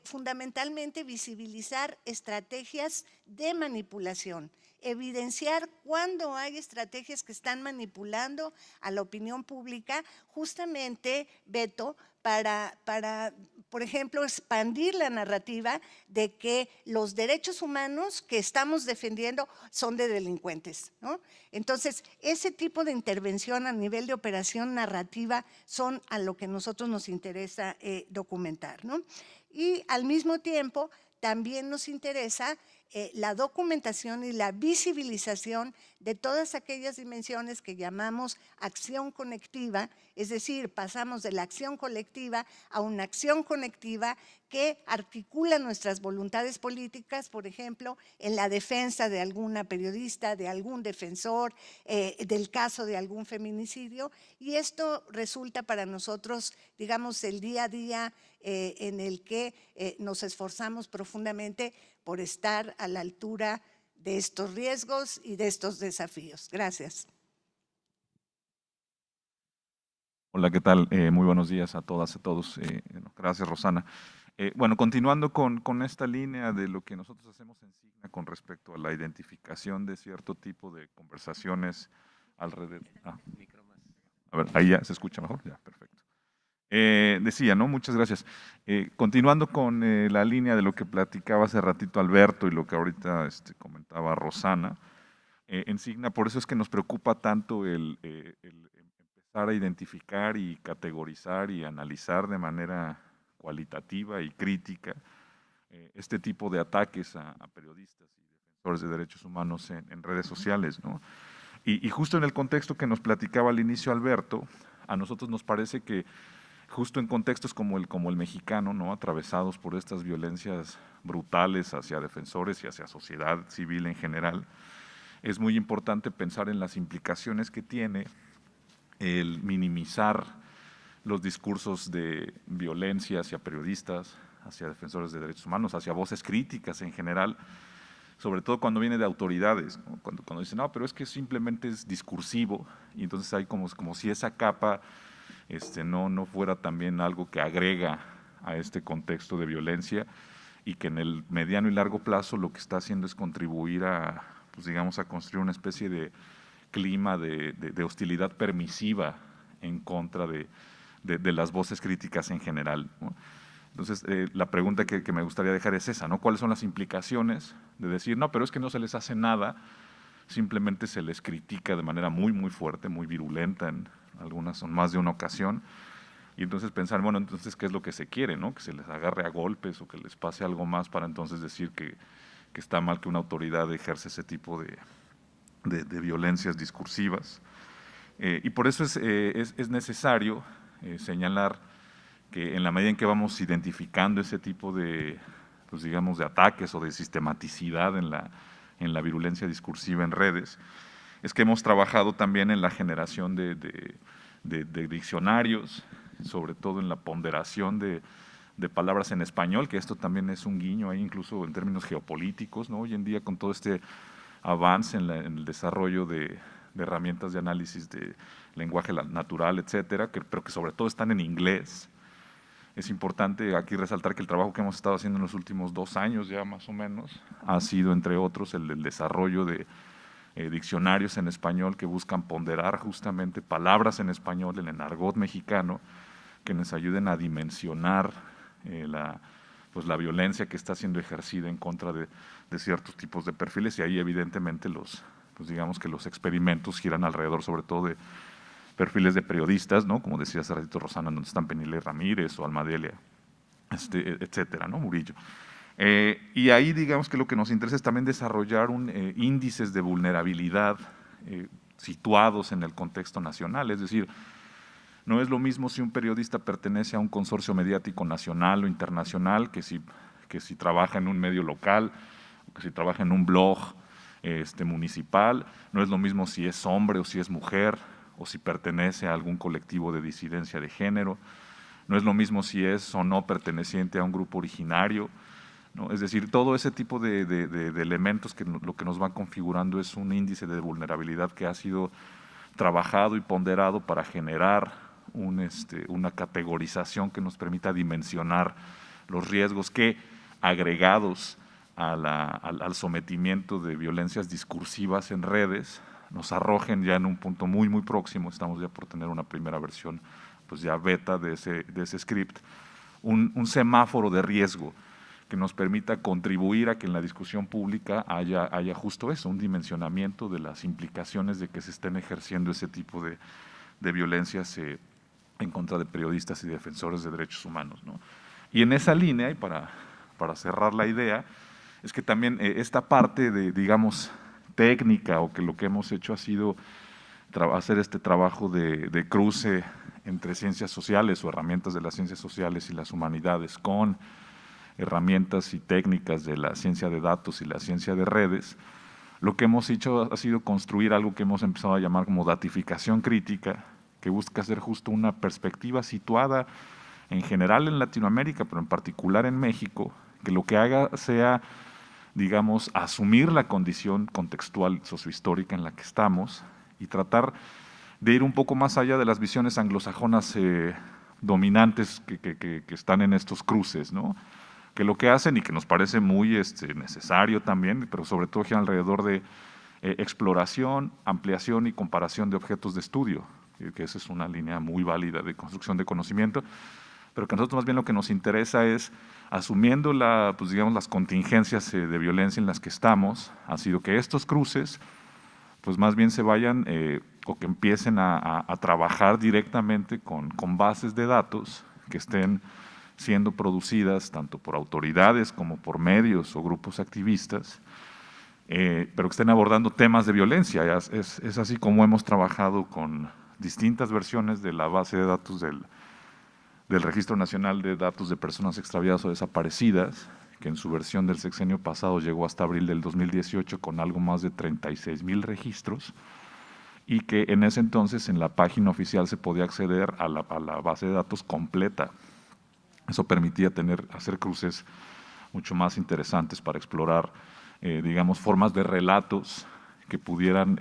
fundamentalmente visibilizar estrategias de manipulación, evidenciar cuando hay estrategias que están manipulando a la opinión pública, justamente, Beto, para, por ejemplo, expandir la narrativa de que los derechos humanos que estamos defendiendo son de delincuentes, ¿no? Entonces, ese tipo de intervención a nivel de operación narrativa son a lo que nosotros nos interesa documentar, ¿no? Y al mismo tiempo, también nos interesa la documentación y la visibilización de todas aquellas dimensiones que llamamos acción conectiva, es decir, pasamos de la acción colectiva a una acción conectiva que articula nuestras voluntades políticas, por ejemplo, en la defensa de alguna periodista, de algún defensor, del caso de algún feminicidio, y esto resulta para nosotros, digamos, el día a día en el que nos esforzamos profundamente por estar a la altura de estos riesgos y de estos desafíos. Gracias.
Hola, ¿qué tal? Muy buenos días a todas y a todos. Gracias, Rosana. Bueno, continuando con esta línea de lo que nosotros hacemos en Signa con respecto a la identificación de cierto tipo de conversaciones alrededor. A ver, ahí ya se escucha mejor. Ya, perfecto. Decía, ¿no? Muchas gracias. Continuando con la línea de lo que platicaba hace ratito Alberto y lo que ahorita comentaba Rosana, en Signa, por eso es que nos preocupa tanto el empezar a identificar y categorizar y analizar de manera cualitativa y crítica este tipo de ataques a periodistas y defensores de derechos humanos en redes sociales, ¿no? Y justo en el contexto que nos platicaba al inicio Alberto, a nosotros nos parece que justo en contextos como el mexicano, ¿no? Atravesados por estas violencias brutales hacia defensores y hacia sociedad civil en general, es muy importante pensar en las implicaciones que tiene el minimizar los discursos de violencia hacia periodistas, hacia defensores de derechos humanos, hacia voces críticas en general, sobre todo cuando viene de autoridades, ¿no? Cuando dicen, no, pero es que simplemente es discursivo, y entonces hay como si esa capa no fuera también algo que agrega a este contexto de violencia y que en el mediano y largo plazo lo que está haciendo es contribuir a, pues digamos, a construir una especie de clima de hostilidad permisiva en contra de las voces críticas en general, ¿no? Entonces, la pregunta que me gustaría dejar es esa, ¿no? ¿Cuáles son las implicaciones de decir, no, pero es que no se les hace nada, simplemente se les critica de manera muy, muy fuerte, muy virulenta en algunas son más de una ocasión, y entonces pensar, bueno, entonces, ¿qué es lo que se quiere, no? Que se les agarre a golpes o que les pase algo más para entonces decir que está mal que una autoridad ejerce ese tipo de violencias discursivas. Y por eso es necesario señalar que en la medida en que vamos identificando ese tipo de, pues digamos, de ataques o de sistematicidad en la virulencia discursiva en redes, es que hemos trabajado también en la generación de diccionarios, sobre todo en la ponderación de palabras en español, que esto también es un guiño ahí incluso en términos geopolíticos, ¿no? Hoy en día con todo este avance en el desarrollo de herramientas de análisis de lenguaje natural, etcétera, pero que sobre todo están en inglés. Es importante aquí resaltar que el trabajo que hemos estado haciendo en los últimos 2 años ya más o menos ha sido, entre otros, el del desarrollo de diccionarios en español que buscan ponderar justamente palabras en español en el argot mexicano que nos ayuden a dimensionar la violencia que está siendo ejercida en contra de ciertos tipos de perfiles, y ahí evidentemente digamos que los experimentos giran alrededor sobre todo de perfiles de periodistas, ¿no? Como decía hace ratito Rosana, donde están Penile Ramírez o Almadelia, etcétera, ¿no? Murillo. Y ahí digamos que lo que nos interesa es también desarrollar índices de vulnerabilidad situados en el contexto nacional, es decir, no es lo mismo si un periodista pertenece a un consorcio mediático nacional o internacional que si trabaja en un medio local, o que si trabaja en un blog municipal, no es lo mismo si es hombre o si es mujer, o si pertenece a algún colectivo de disidencia de género, no es lo mismo si es o no perteneciente a un grupo originario, ¿no? Es decir, todo ese tipo de elementos que lo que nos van configurando es un índice de vulnerabilidad que ha sido trabajado y ponderado para generar una categorización que nos permita dimensionar los riesgos que, agregados al sometimiento de violencias discursivas en redes, nos arrojen ya en un punto muy, muy próximo, estamos ya por tener una primera versión, pues ya beta de ese script, un semáforo de riesgo que nos permita contribuir a que en la discusión pública haya justo eso, un dimensionamiento de las implicaciones de que se estén ejerciendo ese tipo de violencias en contra de periodistas y defensores de derechos humanos, ¿no? Y en esa línea, y para cerrar la idea, es que también esta parte de, digamos, técnica, o que lo que hemos hecho ha sido hacer este trabajo de cruce entre ciencias sociales o herramientas de las ciencias sociales y las humanidades con herramientas y técnicas de la ciencia de datos y la ciencia de redes, lo que hemos hecho ha sido construir algo que hemos empezado a llamar como datificación crítica, que busca ser justo una perspectiva situada en general en Latinoamérica, pero en particular en México, que lo que haga sea, digamos, asumir la condición contextual sociohistórica en la que estamos y tratar de ir un poco más allá de las visiones anglosajonas dominantes que están en estos cruces, ¿no? Que lo que hacen, y que nos parece muy necesario también, pero sobre todo gira alrededor de exploración, ampliación y comparación de objetos de estudio, que esa es una línea muy válida de construcción de conocimiento, pero que a nosotros más bien lo que nos interesa es, asumiendo pues digamos, las contingencias de violencia en las que estamos, ha sido que estos cruces pues más bien se vayan o que empiecen a trabajar directamente con bases de datos que estén siendo producidas tanto por autoridades como por medios o grupos activistas, pero que estén abordando temas de violencia. Es así como hemos trabajado con distintas versiones de la base de datos del Registro Nacional de Datos de Personas Extraviadas o Desaparecidas, que en su versión del sexenio pasado llegó hasta abril del 2018 con algo más de 36,000 registros, y que en ese entonces en la página oficial se podía acceder a la base de datos completa. Eso permitía hacer cruces mucho más interesantes para explorar, digamos, formas de relatos que pudieran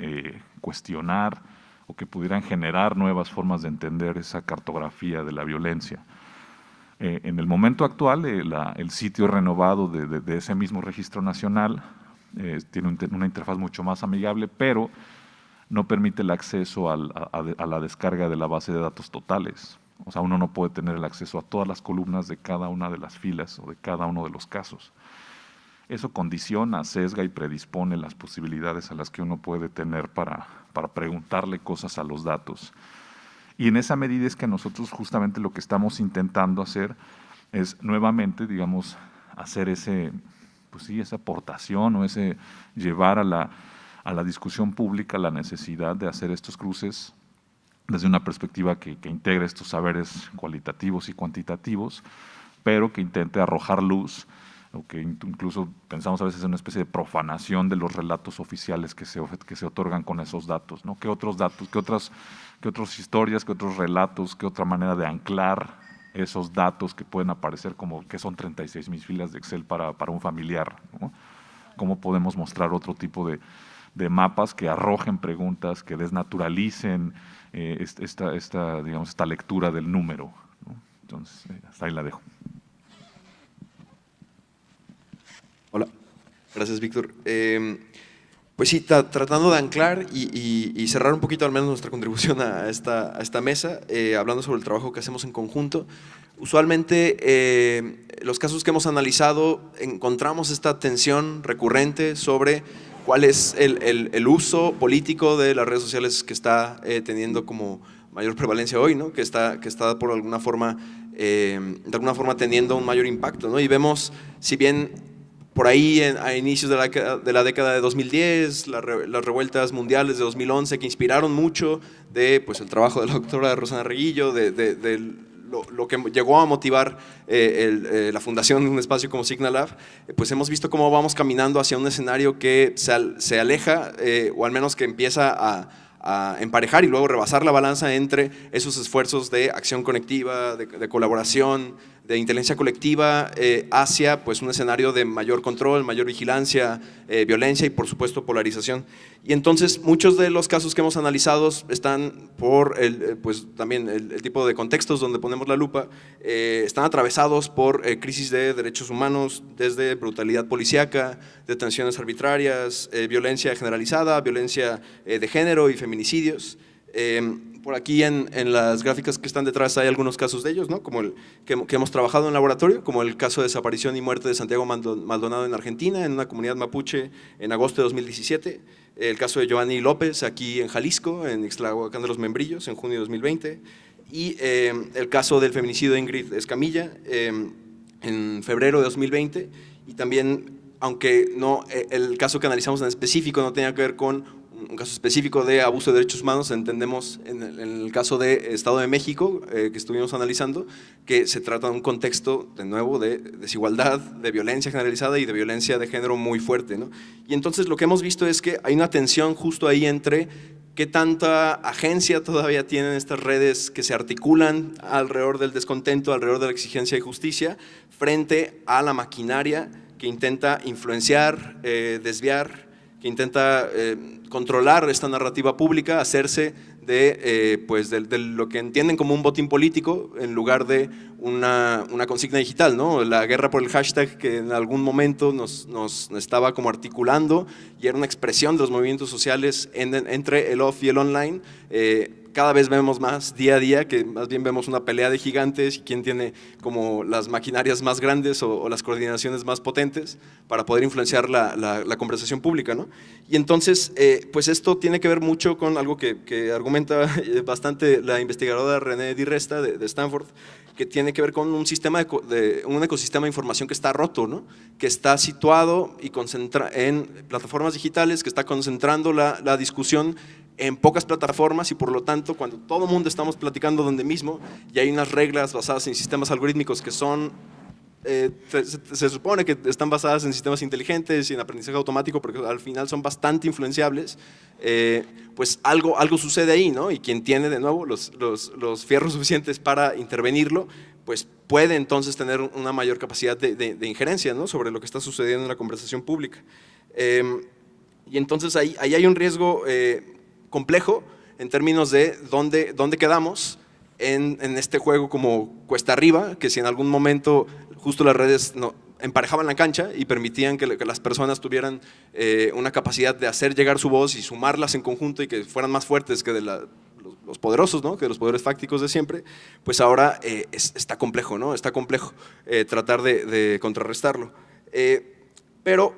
cuestionar o que pudieran generar nuevas formas de entender esa cartografía de la violencia. En el momento actual, el sitio renovado de ese mismo registro nacional tiene una interfaz mucho más amigable, pero no permite el acceso a la descarga de la base de datos totales. O sea, uno no puede tener el acceso a todas las columnas de cada una de las filas o de cada uno de los casos. Eso condiciona, sesga y predispone las posibilidades a las que uno puede tener para preguntarle cosas a los datos. Y en esa medida es que nosotros justamente lo que estamos intentando hacer es nuevamente, digamos, hacer esa aportación o llevar a la discusión pública la necesidad de hacer estos cruces desde una perspectiva que integre estos saberes cualitativos y cuantitativos, pero que intente arrojar luz, o que incluso pensamos a veces en una especie de profanación de los relatos oficiales que se otorgan con esos datos, ¿no? ¿Qué otros datos, qué otras historias, qué otros relatos, qué otra manera de anclar esos datos que pueden aparecer como que son 36,000 filas de Excel para un familiar, ¿no? ¿Cómo podemos mostrar otro tipo de mapas que arrojen preguntas, que desnaturalicen esta lectura del número, ¿no? Entonces, hasta ahí la dejo.
Hola, gracias Víctor. Pues sí, tratando de anclar y cerrar un poquito al menos nuestra contribución a esta mesa, hablando sobre el trabajo que hacemos en conjunto. Usualmente los casos que hemos analizado encontramos esta tensión recurrente sobre cuál es el uso político de las redes sociales que está teniendo como mayor prevalencia hoy, ¿no? que está por de alguna forma teniendo un mayor impacto, ¿no? Y vemos, si bien por ahí a inicios de la década de 2010, las revueltas mundiales de 2011 que inspiraron mucho de pues, el trabajo de la doctora Rosana Reguillo, de lo que llegó a motivar la fundación de un espacio como Signalab, pues hemos visto cómo vamos caminando hacia un escenario que se aleja o al menos que empieza a emparejar y luego rebasar la balanza entre esos esfuerzos de acción conectiva, de colaboración, inteligencia colectiva hacia pues, un escenario de mayor control, mayor vigilancia, violencia y por supuesto polarización. Y entonces muchos de los casos que hemos analizado están por pues, también el tipo de contextos donde ponemos la lupa, están atravesados por crisis de derechos humanos, desde brutalidad policíaca, detenciones arbitrarias, violencia generalizada, violencia de género y feminicidios. Por aquí en las gráficas que están detrás hay algunos casos de ellos, ¿no? Como el que hemos trabajado en laboratorio, como el caso de desaparición y muerte de Santiago Maldonado en Argentina, en una comunidad mapuche en agosto de 2017, el caso de Giovanni López aquí en Jalisco, en Ixtlahuacán de los Membrillos, en junio de 2020, y el caso del feminicidio de Ingrid Escamilla en febrero de 2020, y también, aunque no, el caso que analizamos en específico no tenía que ver con un caso específico de abuso de derechos humanos, entendemos en el caso de Estado de México que estuvimos analizando, que se trata de un contexto, de nuevo, de desigualdad, de violencia generalizada y de violencia de género muy fuerte, ¿no? Y entonces lo que hemos visto es que hay una tensión justo ahí entre qué tanta agencia todavía tienen estas redes que se articulan alrededor del descontento, alrededor de la exigencia de justicia, frente a la maquinaria que intenta influenciar, desviar, que intenta controlar esta narrativa pública, hacerse pues de lo que entienden como un botín político en lugar de una consigna digital, ¿no? La guerra por el hashtag que en algún momento nos estaba como articulando y era una expresión de los movimientos sociales entre el off y el online. Cada vez vemos más día a día que más bien vemos una pelea de gigantes y quién tiene como las maquinarias más grandes o las coordinaciones más potentes para poder influenciar la conversación pública, ¿no? Y entonces, pues esto tiene que ver mucho con algo que argumenta bastante la investigadora René Di Resta de Stanford, que tiene que ver con un sistema un ecosistema de información que está roto, ¿no? Que está situado y concentra en plataformas digitales, que está concentrando la discusión en pocas plataformas y por lo tanto cuando todo el mundo estamos platicando donde mismo y hay unas reglas basadas en sistemas algorítmicos que son, se supone que están basadas en sistemas inteligentes y en aprendizaje automático porque al final son bastante influenciables, pues algo sucede ahí, ¿no? Y quien tiene de nuevo los fierros suficientes para intervenirlo, pues puede entonces tener una mayor capacidad de injerencia, ¿no? Sobre lo que está sucediendo en la conversación pública. Y entonces ahí hay un riesgo complejo en términos de dónde quedamos en este juego como cuesta arriba, que si en algún momento justo las redes emparejaban la cancha y permitían que las personas tuvieran una capacidad de hacer llegar su voz y sumarlas en conjunto y que fueran más fuertes que de los poderosos, ¿no? Que de los poderes fácticos de siempre, pues ahora está complejo, ¿no? Está complejo tratar de contrarrestarlo. Pero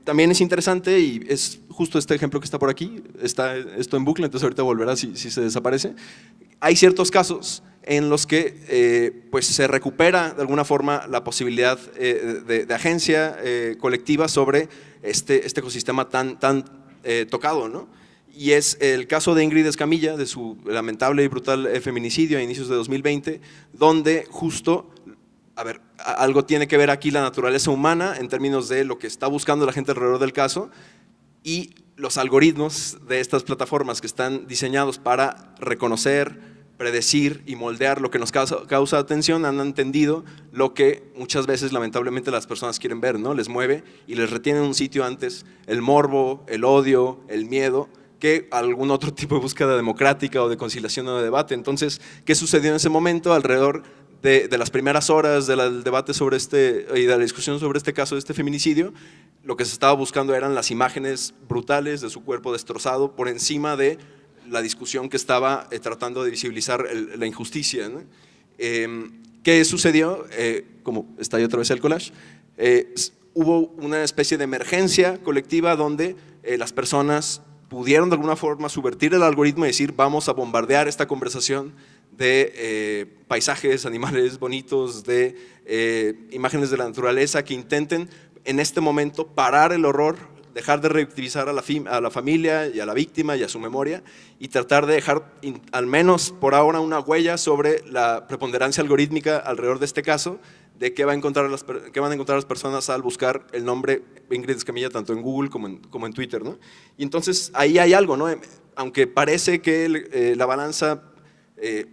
también es interesante y es justo este ejemplo que está por aquí, está esto en bucle, entonces ahorita volverá si se desaparece. Hay ciertos casos en los que pues se recupera de alguna forma la posibilidad de agencia colectiva sobre este ecosistema tan tocado, ¿no? Y es el caso de Ingrid Escamilla, de su lamentable y brutal feminicidio a inicios de 2020, donde justo, a ver, algo tiene que ver aquí la naturaleza humana en términos de lo que está buscando la gente alrededor del caso y los algoritmos de estas plataformas que están diseñados para reconocer, predecir y moldear lo que nos causa atención, han entendido lo que muchas veces lamentablemente las personas quieren ver, ¿no? Les mueve y les retiene en un sitio antes el morbo, el odio, el miedo, que algún otro tipo de búsqueda democrática o de conciliación o de debate. Entonces, ¿qué sucedió en ese momento alrededor de las primeras horas del debate sobre y de la discusión sobre este caso de este feminicidio? Lo que se estaba buscando eran las imágenes brutales de su cuerpo destrozado por encima de la discusión que estaba tratando de visibilizar la injusticia, ¿no? ¿Qué sucedió? Como está ahí otra vez el collage, hubo una especie de emergencia colectiva donde las personas pudieron de alguna forma subvertir el algoritmo y decir vamos a bombardear esta conversación de paisajes, animales bonitos, de imágenes de la naturaleza que intenten en este momento parar el horror, dejar de revictimizar a la familia y a la víctima y a su memoria y tratar de dejar al menos por ahora una huella sobre la preponderancia algorítmica alrededor de este caso, de qué van a encontrar las personas al buscar el nombre Ingrid Escamilla tanto en Google como en Twitter, ¿no? Y entonces ahí hay algo, ¿no? Aunque parece que la balanza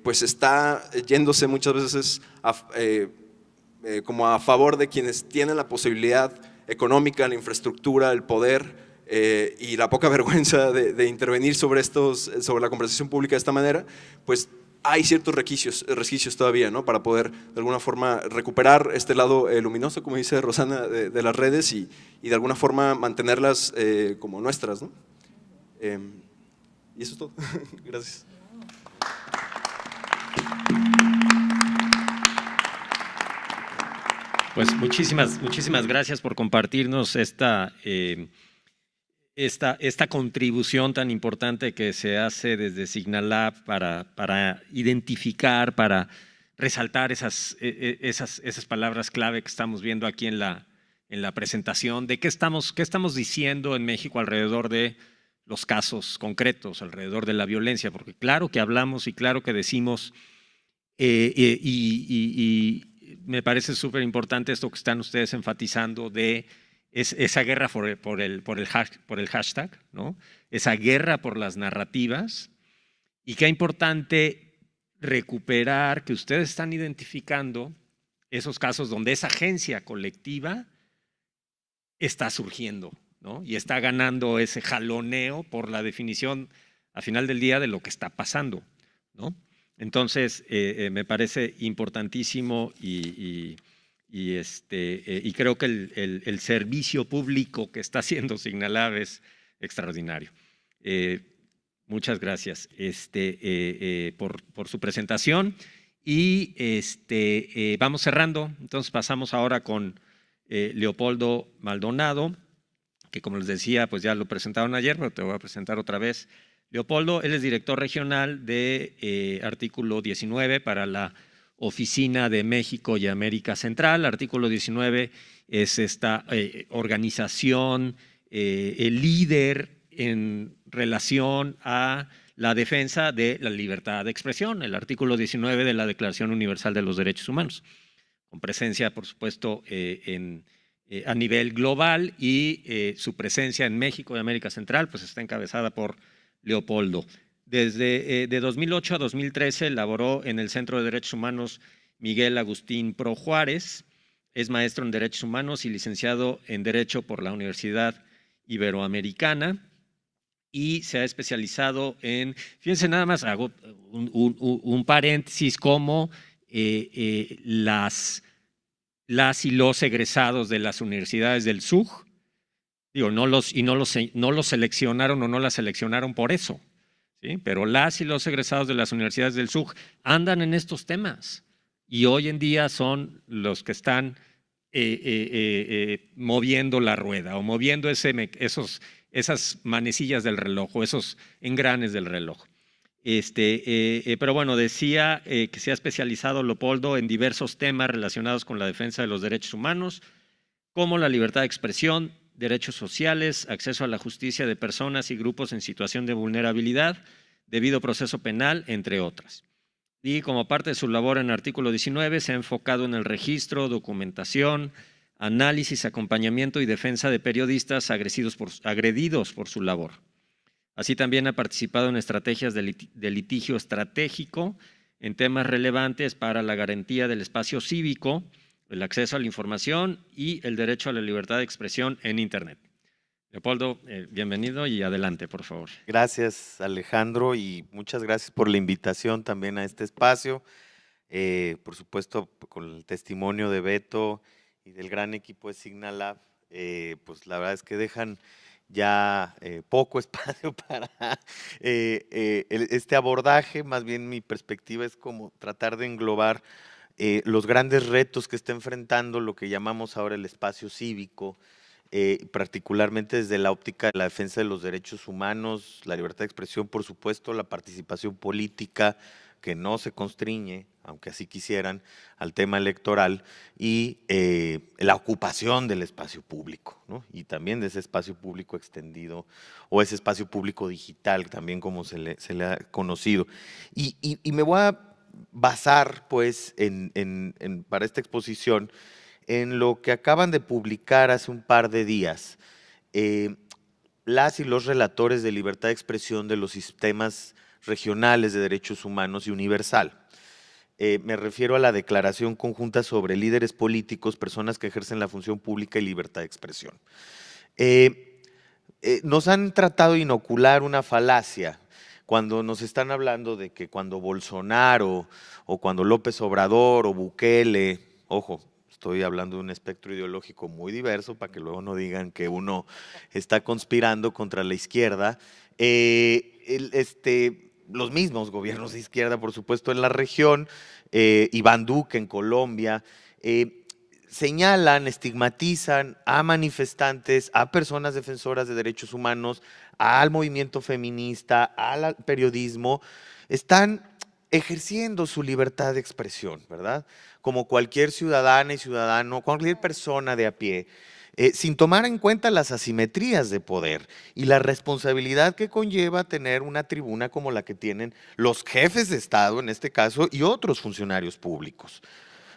pues está yéndose muchas veces como a favor de quienes tienen la posibilidad económica, la infraestructura, el poder y la poca vergüenza de intervenir sobre la conversación pública de esta manera, pues hay ciertos resquicios todavía, ¿no? Para poder de alguna forma recuperar este lado luminoso, como dice Rosana, de las redes y de alguna forma mantenerlas como nuestras, ¿no? Y eso es todo. Gracias.
Pues muchísimas gracias por compartirnos esta contribución tan importante que se hace desde Signalab para identificar, para resaltar esas palabras clave que estamos viendo aquí en la presentación, de qué estamos diciendo en México alrededor de los casos concretos, alrededor de la violencia, porque claro que hablamos y claro que decimos, y me parece súper importante esto que están ustedes enfatizando de esa guerra por el hashtag, ¿no? Esa guerra por las narrativas, y qué importante recuperar que ustedes están identificando esos casos donde esa agencia colectiva está surgiendo, ¿no? Y está ganando ese jaloneo por la definición al final del día de lo que está pasando, ¿no? Entonces, me parece importantísimo y creo que el servicio público que está haciendo Signalab es extraordinario. Muchas gracias por su presentación y vamos cerrando. Entonces pasamos ahora con Leopoldo Maldonado, que como les decía, pues ya lo presentaron ayer, pero te voy a presentar otra vez. Leopoldo, él es director regional de Artículo 19 para la Oficina de México y América Central. Artículo 19 es esta organización, el líder en relación a la defensa de la libertad de expresión, el artículo 19 de la Declaración Universal de los Derechos Humanos, con presencia, por supuesto, a nivel global, y su presencia en México y América Central pues está encabezada por Leopoldo. Desde de 2008 a 2013 laboró en el Centro de Derechos Humanos Miguel Agustín Pro Juárez, es maestro en Derechos Humanos y licenciado en Derecho por la Universidad Iberoamericana, y se ha especializado en, fíjense nada más, hago un paréntesis, como las y los egresados de las universidades del SUG, digo, no los seleccionaron o no las seleccionaron por eso, ¿sí? Pero las y los egresados de las universidades del SUG andan en estos temas y hoy en día son los que están moviendo la rueda o moviendo esas manecillas del reloj o esos engranes del reloj. Pero bueno, decía que se ha especializado Leopoldo en diversos temas relacionados con la defensa de los derechos humanos, como la libertad de expresión, derechos sociales, acceso a la justicia de personas y grupos en situación de vulnerabilidad, debido proceso penal, entre otras. Y como parte de su labor en Artículo 19, se ha enfocado en el registro, documentación, análisis, acompañamiento y defensa de periodistas agredidos por su labor. Así también ha participado en estrategias de litigio estratégico en temas relevantes para la garantía del espacio cívico, el acceso a la información y el derecho a la libertad de expresión en Internet. Leopoldo, bienvenido y adelante, por favor.
Gracias, Alejandro, y muchas gracias por la invitación también a este espacio. Por supuesto, con el testimonio de Beto y del gran equipo de Signalab, pues la verdad es que dejan ya poco espacio para este abordaje. Más bien mi perspectiva es como tratar de englobar los grandes retos que está enfrentando lo que llamamos ahora el espacio cívico, particularmente desde la óptica de la defensa de los derechos humanos, la libertad de expresión, por supuesto, la participación política, que no se constriñe, aunque así quisieran, al tema electoral, y la ocupación del espacio público, ¿no? Y también de ese espacio público extendido, o ese espacio público digital, también como se le ha conocido. Y me voy a basar, pues, para esta exposición, en lo que acaban de publicar hace un par de días las y los relatores de libertad de expresión de los sistemas regionales de derechos humanos y Universal. me refiero a la Declaración Conjunta sobre Líderes Políticos, Personas que ejercen la función pública y libertad de expresión. Nos han tratado de inocular una falacia cuando nos están hablando de que cuando Bolsonaro o cuando López Obrador o Bukele, ojo, estoy hablando de un espectro ideológico muy diverso para que luego no digan que uno está conspirando contra la izquierda, los mismos gobiernos de izquierda, por supuesto, en la región, Iván Duque en Colombia, señalan, estigmatizan a manifestantes, a personas defensoras de derechos humanos, al movimiento feminista, al periodismo, están ejerciendo su libertad de expresión, ¿verdad? Como cualquier ciudadana y ciudadano, cualquier persona de a pie, sin tomar en cuenta las asimetrías de poder y la responsabilidad que conlleva tener una tribuna como la que tienen los jefes de Estado, en este caso, y otros funcionarios públicos.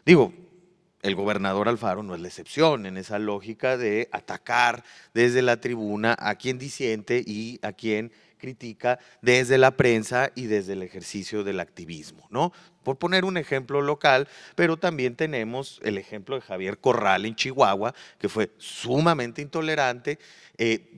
Digo, el gobernador Alfaro no es la excepción en esa lógica de atacar desde la tribuna a quien disiente y a quien critica desde la prensa y desde el ejercicio del activismo, ¿no? Por poner un ejemplo local, pero también tenemos el ejemplo de Javier Corral en Chihuahua, que fue sumamente intolerante,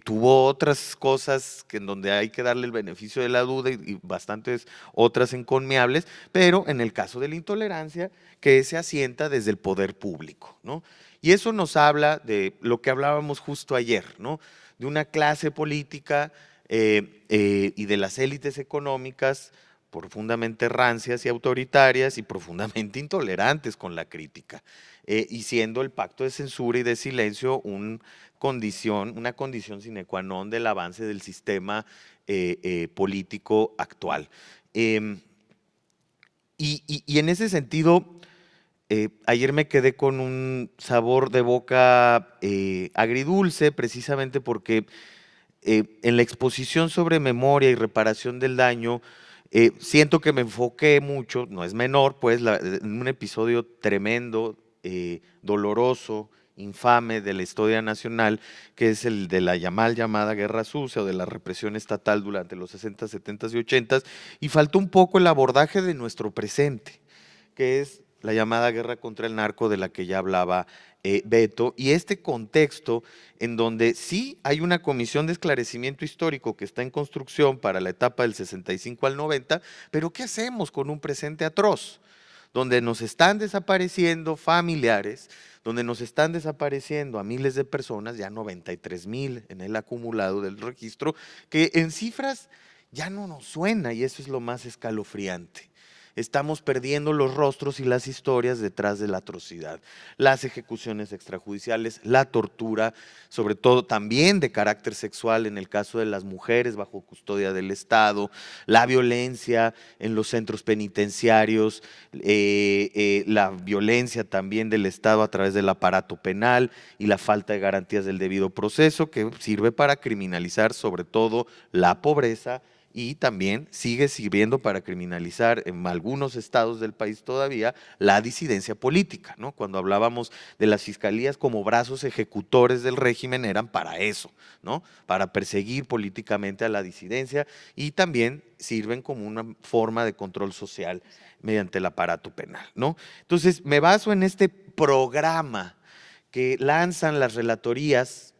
tuvo otras cosas en donde hay que darle el beneficio de la duda y bastantes otras encomiables, pero en el caso de la intolerancia, que se asienta desde el poder público, ¿no? Y eso nos habla de lo que hablábamos justo ayer, ¿no? De una clase política y de las élites económicas profundamente rancias y autoritarias y profundamente intolerantes con la crítica, y siendo el pacto de censura y de silencio una condición sine qua non del avance del sistema político actual. Y en ese sentido, ayer me quedé con un sabor de boca agridulce, precisamente porque en la exposición sobre memoria y reparación del daño, siento que me enfoqué mucho, no es menor, pues, en un episodio tremendo, doloroso, infame de la historia nacional, que es el de la mal llamada Guerra Sucia o de la represión estatal durante los 60, 70 y 80, y faltó un poco el abordaje de nuestro presente, que es la llamada guerra contra el narco de la que ya hablaba Beto, y este contexto en donde sí hay una comisión de esclarecimiento histórico que está en construcción para la etapa del 65 al 90, pero ¿qué hacemos con un presente atroz? Donde nos están desapareciendo familiares, donde nos están desapareciendo a miles de personas, ya 93,000 en el acumulado del registro, que en cifras ya no nos suena, y eso es lo más escalofriante. Estamos perdiendo los rostros y las historias detrás de la atrocidad. Las ejecuciones extrajudiciales, la tortura, sobre todo también de carácter sexual en el caso de las mujeres bajo custodia del Estado, la violencia en los centros penitenciarios, la violencia también del Estado a través del aparato penal y la falta de garantías del debido proceso, que sirve para criminalizar sobre todo la pobreza, y también sigue sirviendo para criminalizar en algunos estados del país todavía la disidencia política, ¿no? Cuando hablábamos de las fiscalías como brazos ejecutores del régimen, eran para eso, ¿no? Para perseguir políticamente a la disidencia, y también sirven como una forma de control social mediante el aparato penal, ¿no? Entonces, me baso en este programa que lanzan las relatorías.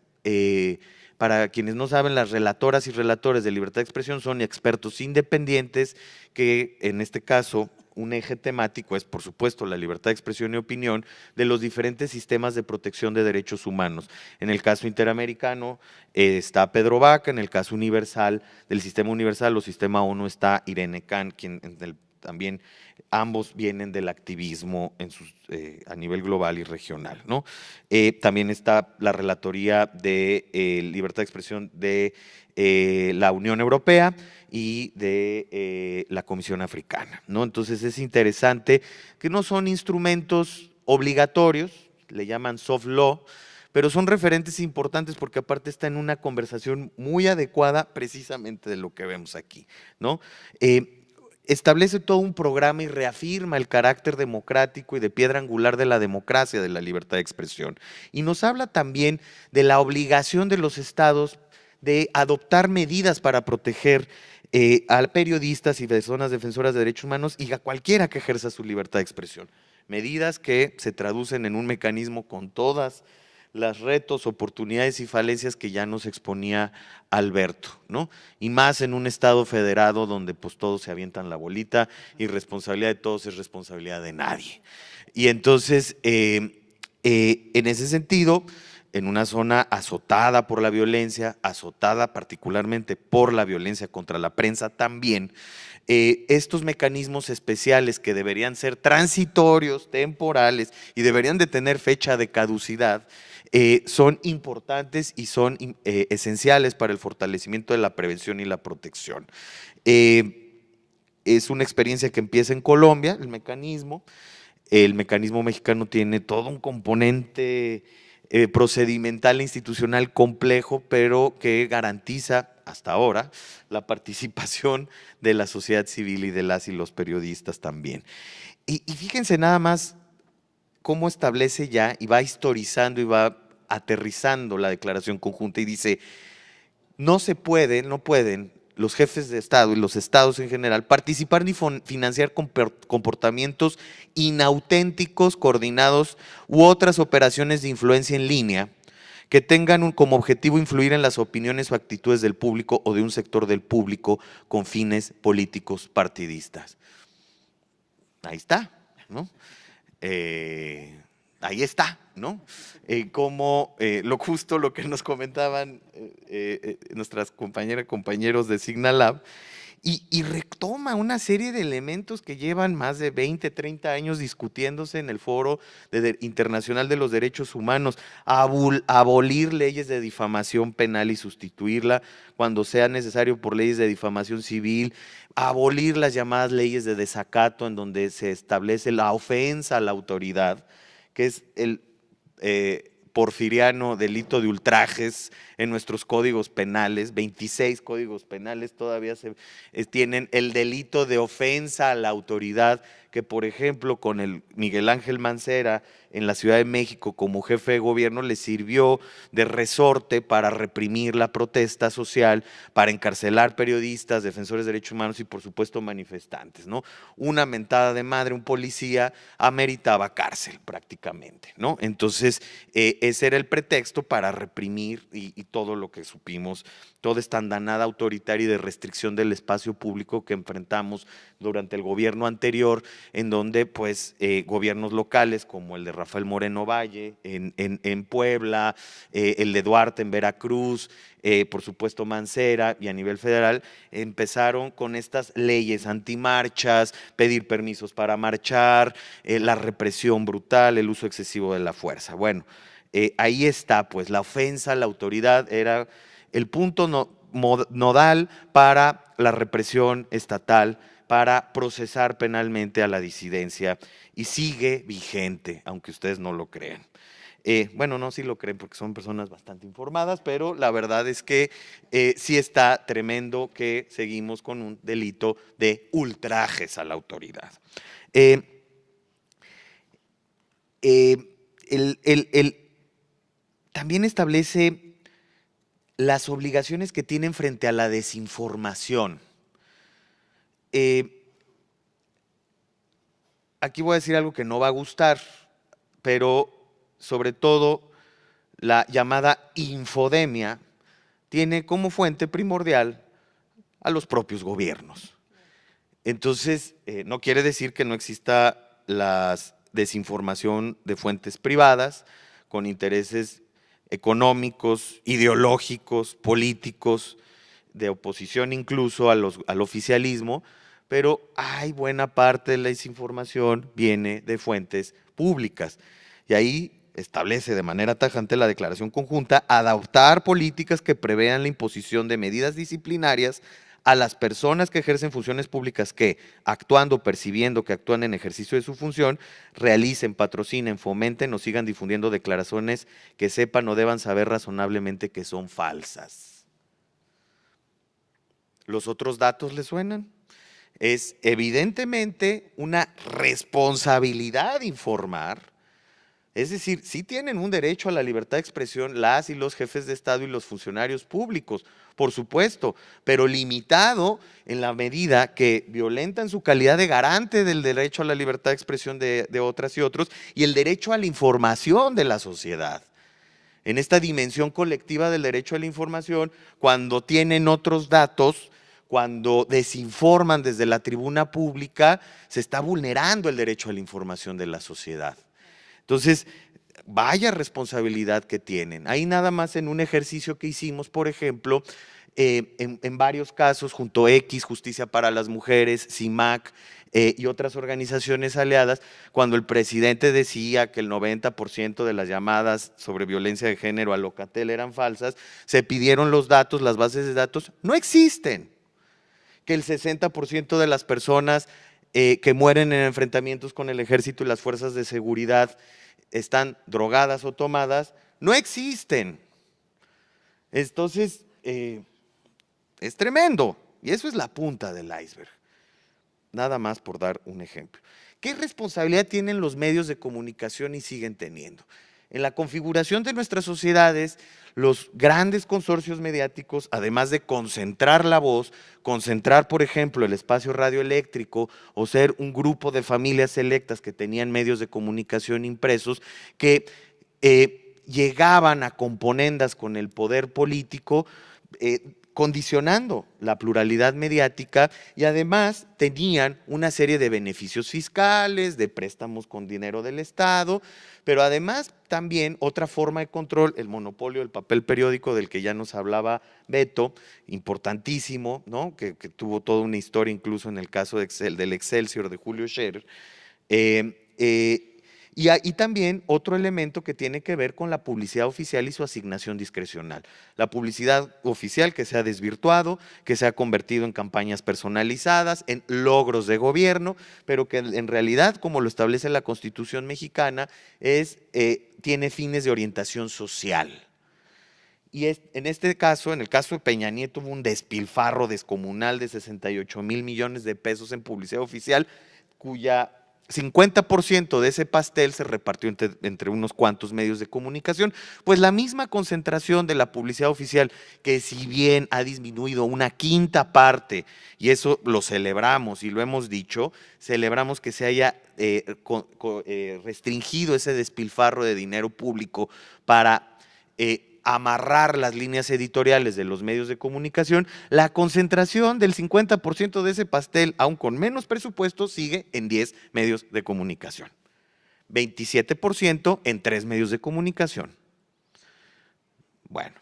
Para quienes no saben, las relatoras y relatores de libertad de expresión son expertos independientes que, en este caso, un eje temático es, por supuesto, la libertad de expresión y opinión de los diferentes sistemas de protección de derechos humanos. En el caso interamericano está Pedro Vaca, en el caso universal, del sistema universal o sistema ONU, está Irene Khan, quien también ambos vienen del activismo a nivel global y regional, ¿no? También está la relatoría de libertad de expresión de la Unión Europea y de la Comisión Africana, ¿no? Entonces es interesante que no son instrumentos obligatorios, le llaman soft law, pero son referentes importantes porque aparte está en una conversación muy adecuada precisamente de lo que vemos aquí, ¿no? Establece todo un programa y reafirma el carácter democrático y de piedra angular de la democracia, de la libertad de expresión. Y nos habla también de la obligación de los estados de adoptar medidas para proteger a periodistas y personas defensoras de derechos humanos y a cualquiera que ejerza su libertad de expresión. Medidas que se traducen en un mecanismo con todas las retos, oportunidades y falencias que ya nos exponía Alberto, ¿no? Y más en un Estado federado donde pues todos se avientan la bolita y responsabilidad de todos es responsabilidad de nadie. Y entonces, en ese sentido, en una zona azotada por la violencia, azotada particularmente por la violencia contra la prensa también, estos mecanismos especiales que deberían ser transitorios, temporales y deberían de tener fecha de caducidad, son importantes y son esenciales para el fortalecimiento de la prevención y la protección. Es una experiencia que empieza en Colombia, el mecanismo mexicano tiene todo un componente procedimental e institucional complejo, pero que garantiza hasta ahora la participación de la sociedad civil y de las y los periodistas también. Y fíjense nada más cómo establece ya y va historizando y va aterrizando la declaración conjunta y dice, no pueden los jefes de Estado y los estados en general participar ni financiar comportamientos inauténticos, coordinados u otras operaciones de influencia en línea que tengan como objetivo influir en las opiniones o actitudes del público o de un sector del público con fines políticos partidistas. Ahí está, ¿no? Ahí está, ¿no? Como lo que nos comentaban nuestras compañeros de Signalab, y retoma una serie de elementos que llevan más de 20, 30 años discutiéndose en el Foro Internacional de los Derechos Humanos, abolir leyes de difamación penal y sustituirla cuando sea necesario por leyes de difamación civil, abolir las llamadas leyes de desacato en donde se establece la ofensa a la autoridad, que es el porfiriano delito de ultrajes en nuestros códigos penales, 26 códigos penales todavía tienen el delito de ofensa a la autoridad, que por ejemplo con el Miguel Ángel Mancera en la Ciudad de México como jefe de gobierno le sirvió de resorte para reprimir la protesta social, para encarcelar periodistas, defensores de derechos humanos y por supuesto manifestantes, ¿no? Una mentada de madre, un policía ameritaba cárcel prácticamente, ¿no? Entonces ese era el pretexto para reprimir y todo lo que supimos, toda esta andanada autoritaria y de restricción del espacio público que enfrentamos durante el gobierno anterior, en donde pues gobiernos locales como el de Rafael Moreno Valle en Puebla, el de Duarte en Veracruz, por supuesto Mancera, y a nivel federal empezaron con estas leyes antimarchas, pedir permisos para marchar, la represión brutal, el uso excesivo de la fuerza. Bueno, ahí está, pues la ofensa a la autoridad era el punto nodal para la represión estatal, para procesar penalmente a la disidencia, y sigue vigente, aunque ustedes no lo crean. Bueno, no, sí lo creen porque son personas bastante informadas, pero la verdad es que sí está tremendo que seguimos con un delito de ultrajes a la autoridad. También establece las obligaciones que tienen frente a la desinformación. Aquí voy a decir algo que no va a gustar, pero sobre todo la llamada infodemia tiene como fuente primordial a los propios gobiernos. Entonces, no quiere decir que no exista la desinformación de fuentes privadas con intereses económicos, ideológicos, políticos, de oposición incluso al oficialismo, pero hay buena parte de la desinformación viene de fuentes públicas. Y ahí establece de manera tajante la declaración conjunta adoptar políticas que prevean la imposición de medidas disciplinarias a las personas que ejercen funciones públicas que, actuando, percibiendo que actúan en ejercicio de su función, realicen, patrocinen, fomenten o sigan difundiendo declaraciones que sepan o deban saber razonablemente que son falsas. ¿Los otros datos les suenan? Es evidentemente una responsabilidad informar, Es decir, sí tienen un derecho a la libertad de expresión las y los jefes de Estado y los funcionarios públicos, por supuesto, pero limitado en la medida que violentan su calidad de garante del derecho a la libertad de expresión de otras y otros y el derecho a la información de la sociedad. En esta dimensión colectiva del derecho a la información, cuando tienen otros datos, cuando desinforman desde la tribuna pública, se está vulnerando el derecho a la información de la sociedad. Entonces, vaya responsabilidad que tienen. Ahí nada más en un ejercicio que hicimos, por ejemplo, en varios casos, junto a X, Justicia para las Mujeres, CIMAC y otras organizaciones aliadas, cuando el presidente decía que el 90% de las llamadas sobre violencia de género a Locatel eran falsas, se pidieron los datos, las bases de datos, no existen. Que el 60% de las personas que mueren en enfrentamientos con el ejército y las fuerzas de seguridad están drogadas o tomadas, no existen. Entonces, es tremendo. Y eso es la punta del iceberg. Nada más por dar un ejemplo. ¿Qué responsabilidad tienen los medios de comunicación y siguen teniendo? En la configuración de nuestras sociedades, los grandes consorcios mediáticos, además de concentrar la voz, concentrar, por ejemplo, el espacio radioeléctrico o ser un grupo de familias selectas que tenían medios de comunicación impresos, que llegaban a componendas con el poder político, condicionando la pluralidad mediática y además tenían una serie de beneficios fiscales, de préstamos con dinero del Estado, pero además también otra forma de control, el monopolio del papel periódico del que ya nos hablaba Beto, importantísimo, ¿no? que tuvo toda una historia incluso en el caso del Excelsior de Julio Scherer, y también otro elemento que tiene que ver con la publicidad oficial y su asignación discrecional. La publicidad oficial que se ha desvirtuado, que se ha convertido en campañas personalizadas, en logros de gobierno, pero que en realidad, como lo establece la Constitución mexicana, tiene fines de orientación social. Y en este caso, en el caso de Peña Nieto, hubo un despilfarro descomunal de 68 mil millones de pesos en publicidad oficial, cuya 50% de ese pastel se repartió entre unos cuantos medios de comunicación, pues la misma concentración de la publicidad oficial, que si bien ha disminuido una quinta parte, y eso lo celebramos y lo hemos dicho, celebramos que se haya restringido ese despilfarro de dinero público para amarrar las líneas editoriales de los medios de comunicación, la concentración del 50% de ese pastel, aún con menos presupuesto, sigue en 10 medios de comunicación. 27% en 3 medios de comunicación. Bueno,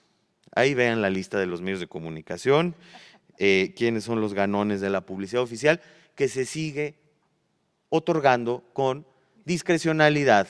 ahí vean la lista de los medios de comunicación, quiénes son los ganones de la publicidad oficial, que se sigue otorgando con discrecionalidad,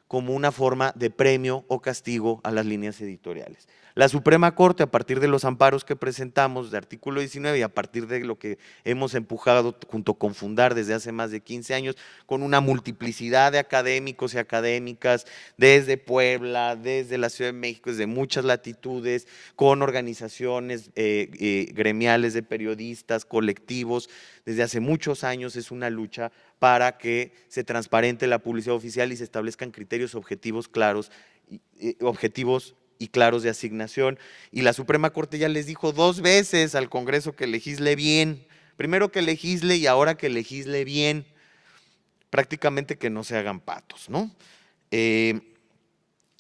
como una forma de premio o castigo a las líneas editoriales. La Suprema Corte, a partir de los amparos que presentamos de artículo 19 y a partir de lo que hemos empujado junto con Fundar desde hace más de 15 años, con una multiplicidad de académicos y académicas desde Puebla, desde la Ciudad de México, desde muchas latitudes, con organizaciones gremiales de periodistas, colectivos, desde hace muchos años es una lucha para que se transparente la publicidad oficial y se establezcan criterios objetivos claros y claros de asignación. Y la Suprema Corte ya les dijo 2 veces al Congreso que legisle bien. Primero que legisle y ahora que legisle bien. Prácticamente que no se hagan patos, ¿no?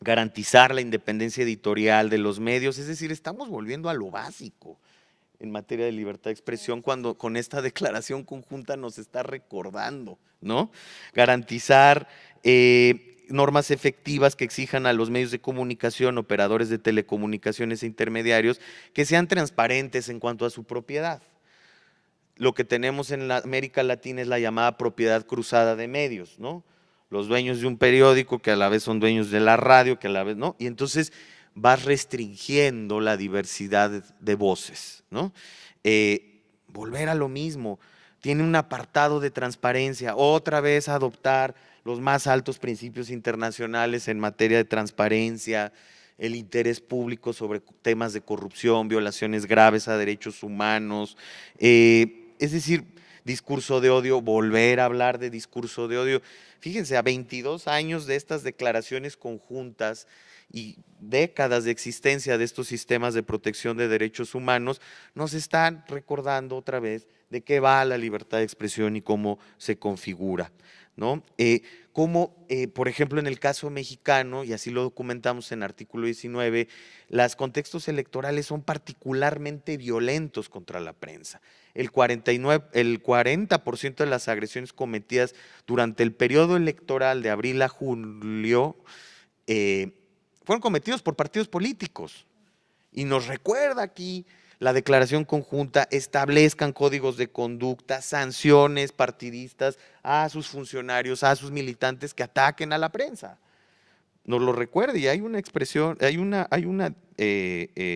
Garantizar la independencia editorial de los medios, es decir, estamos volviendo a lo básico en materia de libertad de expresión cuando con esta declaración conjunta nos está recordando, ¿no? Garantizar normas efectivas que exijan a los medios de comunicación, operadores de telecomunicaciones e intermediarios, que sean transparentes en cuanto a su propiedad. Lo que tenemos en América Latina es la llamada propiedad cruzada de medios, ¿no? Los dueños de un periódico que a la vez son dueños de la radio, que a la vez, ¿no? Y entonces vas restringiendo la diversidad de voces, ¿no? Volver a lo mismo, tiene un apartado de transparencia, otra vez adoptar los más altos principios internacionales en materia de transparencia, el interés público sobre temas de corrupción, violaciones graves a derechos humanos, es decir, discurso de odio, volver a hablar de discurso de odio. Fíjense, a 22 años de estas declaraciones conjuntas y décadas de existencia de estos sistemas de protección de derechos humanos, nos están recordando otra vez de qué va la libertad de expresión y cómo se configura, ¿no? Por ejemplo, en el caso mexicano, y así lo documentamos en artículo 19, los contextos electorales son particularmente violentos contra la prensa. El 40% de las agresiones cometidas durante el periodo electoral de abril a julio fueron cometidos por partidos políticos. Y nos recuerda aquí la declaración conjunta, establezcan códigos de conducta, sanciones partidistas a sus funcionarios, a sus militantes que ataquen a la prensa. Nos lo recuerda, y hay una expresión, hay una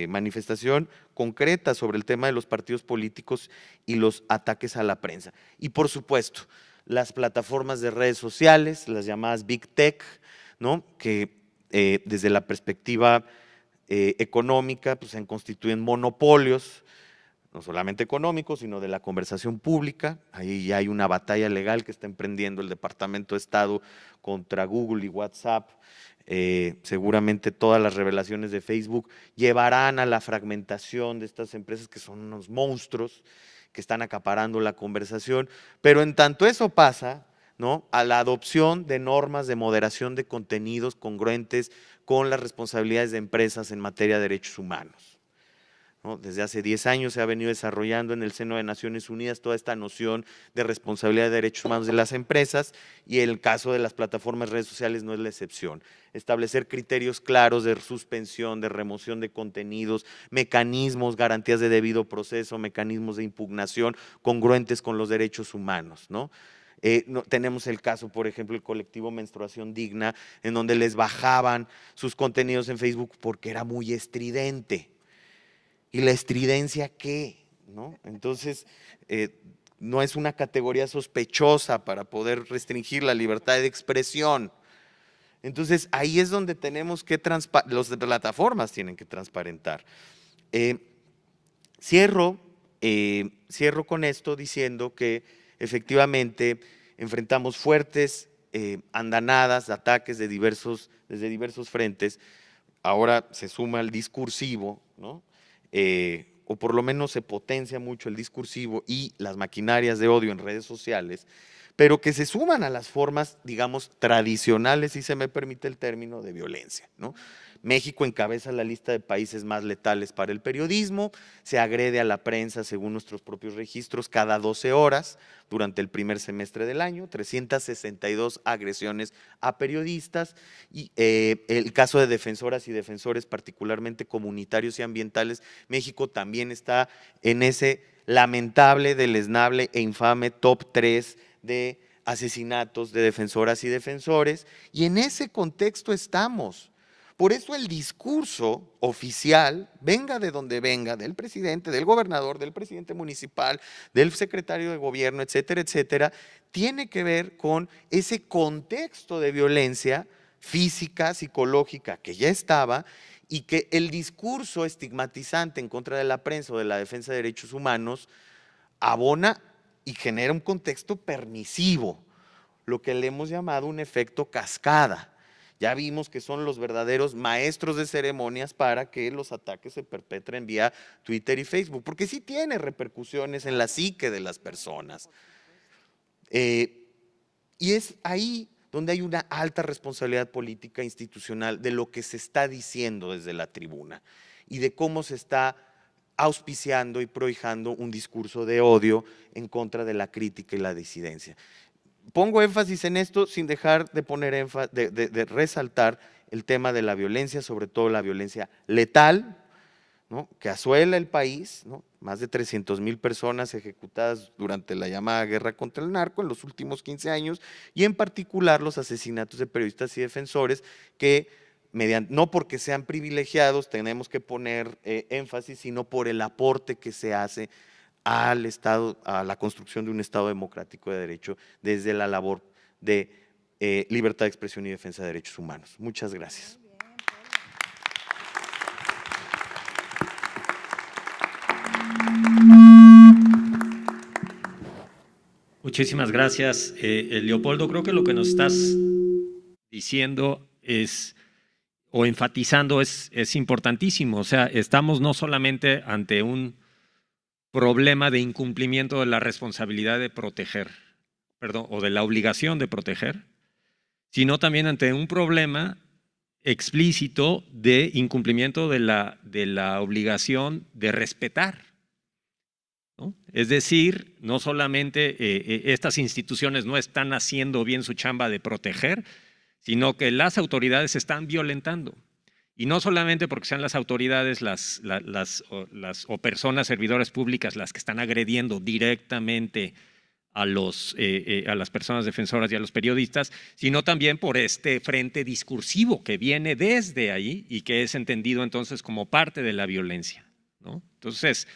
manifestación concreta sobre el tema de los partidos políticos y los ataques a la prensa. Y por supuesto, las plataformas de redes sociales, las llamadas Big Tech, ¿no? Que desde la perspectiva económica, pues se constituyen monopolios, no solamente económicos, sino de la conversación pública. Ahí ya hay una batalla legal que está emprendiendo el Departamento de Estado contra Google y WhatsApp. Seguramente todas las revelaciones de Facebook llevarán a la fragmentación de estas empresas que son unos monstruos que están acaparando la conversación, pero en tanto eso pasa, ¿no?, a la adopción de normas de moderación de contenidos congruentes con las responsabilidades de empresas en materia de derechos humanos, ¿no? Desde hace 10 años se ha venido desarrollando en el seno de Naciones Unidas toda esta noción de responsabilidad de derechos humanos de las empresas, y el caso de las plataformas de redes sociales no es la excepción. Establecer criterios claros de suspensión, de remoción de contenidos, mecanismos, garantías de debido proceso, mecanismos de impugnación congruentes con los derechos humanos, ¿no? Tenemos el caso, por ejemplo, el colectivo Menstruación Digna, en donde les bajaban sus contenidos en Facebook porque era muy estridente. ¿Y la estridencia qué? ¿No? Entonces, no es una categoría sospechosa para poder restringir la libertad de expresión. Entonces, ahí es donde tenemos que, las plataformas tienen que transparentar. Cierro con esto diciendo que efectivamente enfrentamos fuertes andanadas, ataques desde diversos frentes. Ahora se suma el discursivo, ¿no? O por lo menos se potencia mucho el discursivo y las maquinarias de odio en redes sociales, pero que se suman a las formas, digamos, tradicionales, si se me permite el término, de violencia, ¿no? México encabeza la lista de países más letales para el periodismo, se agrede a la prensa, según nuestros propios registros, cada 12 horas durante el primer semestre del año, 362 agresiones a periodistas, y el caso de defensoras y defensores, particularmente comunitarios y ambientales, México también está en ese lamentable, deleznable e infame top 3 de asesinatos de defensoras y defensores, y en ese contexto estamos. Por eso el discurso oficial, venga de donde venga, del presidente, del gobernador, del presidente municipal, del secretario de gobierno, etcétera, etcétera, tiene que ver con ese contexto de violencia física, psicológica, que ya estaba, y que el discurso estigmatizante en contra de la prensa o de la defensa de derechos humanos abona y genera un contexto permisivo, lo que le hemos llamado un efecto cascada. Ya vimos que son los verdaderos maestros de ceremonias para que los ataques se perpetren vía Twitter y Facebook, porque sí tiene repercusiones en la psique de las personas. Y es ahí donde hay una alta responsabilidad política institucional de lo que se está diciendo desde la tribuna y de cómo se está auspiciando y prohijando un discurso de odio en contra de la crítica y la disidencia. Pongo énfasis en esto sin dejar de poner de resaltar el tema de la violencia, sobre todo la violencia letal, ¿no?, que asuela el país, ¿no? Más de 300,000 personas ejecutadas durante la llamada guerra contra el narco en los últimos 15 años, y en particular los asesinatos de periodistas y defensores que, no porque sean privilegiados tenemos que poner énfasis, sino por el aporte que se hace al Estado, a la construcción de un Estado democrático de derecho desde la labor de libertad de expresión y defensa de derechos humanos. Muchas gracias.
Muchísimas gracias, Leopoldo. Creo que lo que nos estás diciendo es, o enfatizando es importantísimo. O sea, estamos no solamente ante un problema de incumplimiento de la responsabilidad de proteger, perdón, o de la obligación de proteger, sino también ante un problema explícito de incumplimiento de la obligación de respetar, ¿no? Es decir, no solamente estas instituciones no están haciendo bien su chamba de proteger, sino que las autoridades están violentando. Y no solamente porque sean las autoridades o personas servidoras públicas las que están agrediendo directamente a las personas defensoras y a los periodistas, sino también por este frente discursivo que viene desde ahí y que es entendido entonces como parte de la violencia, ¿no? Entonces,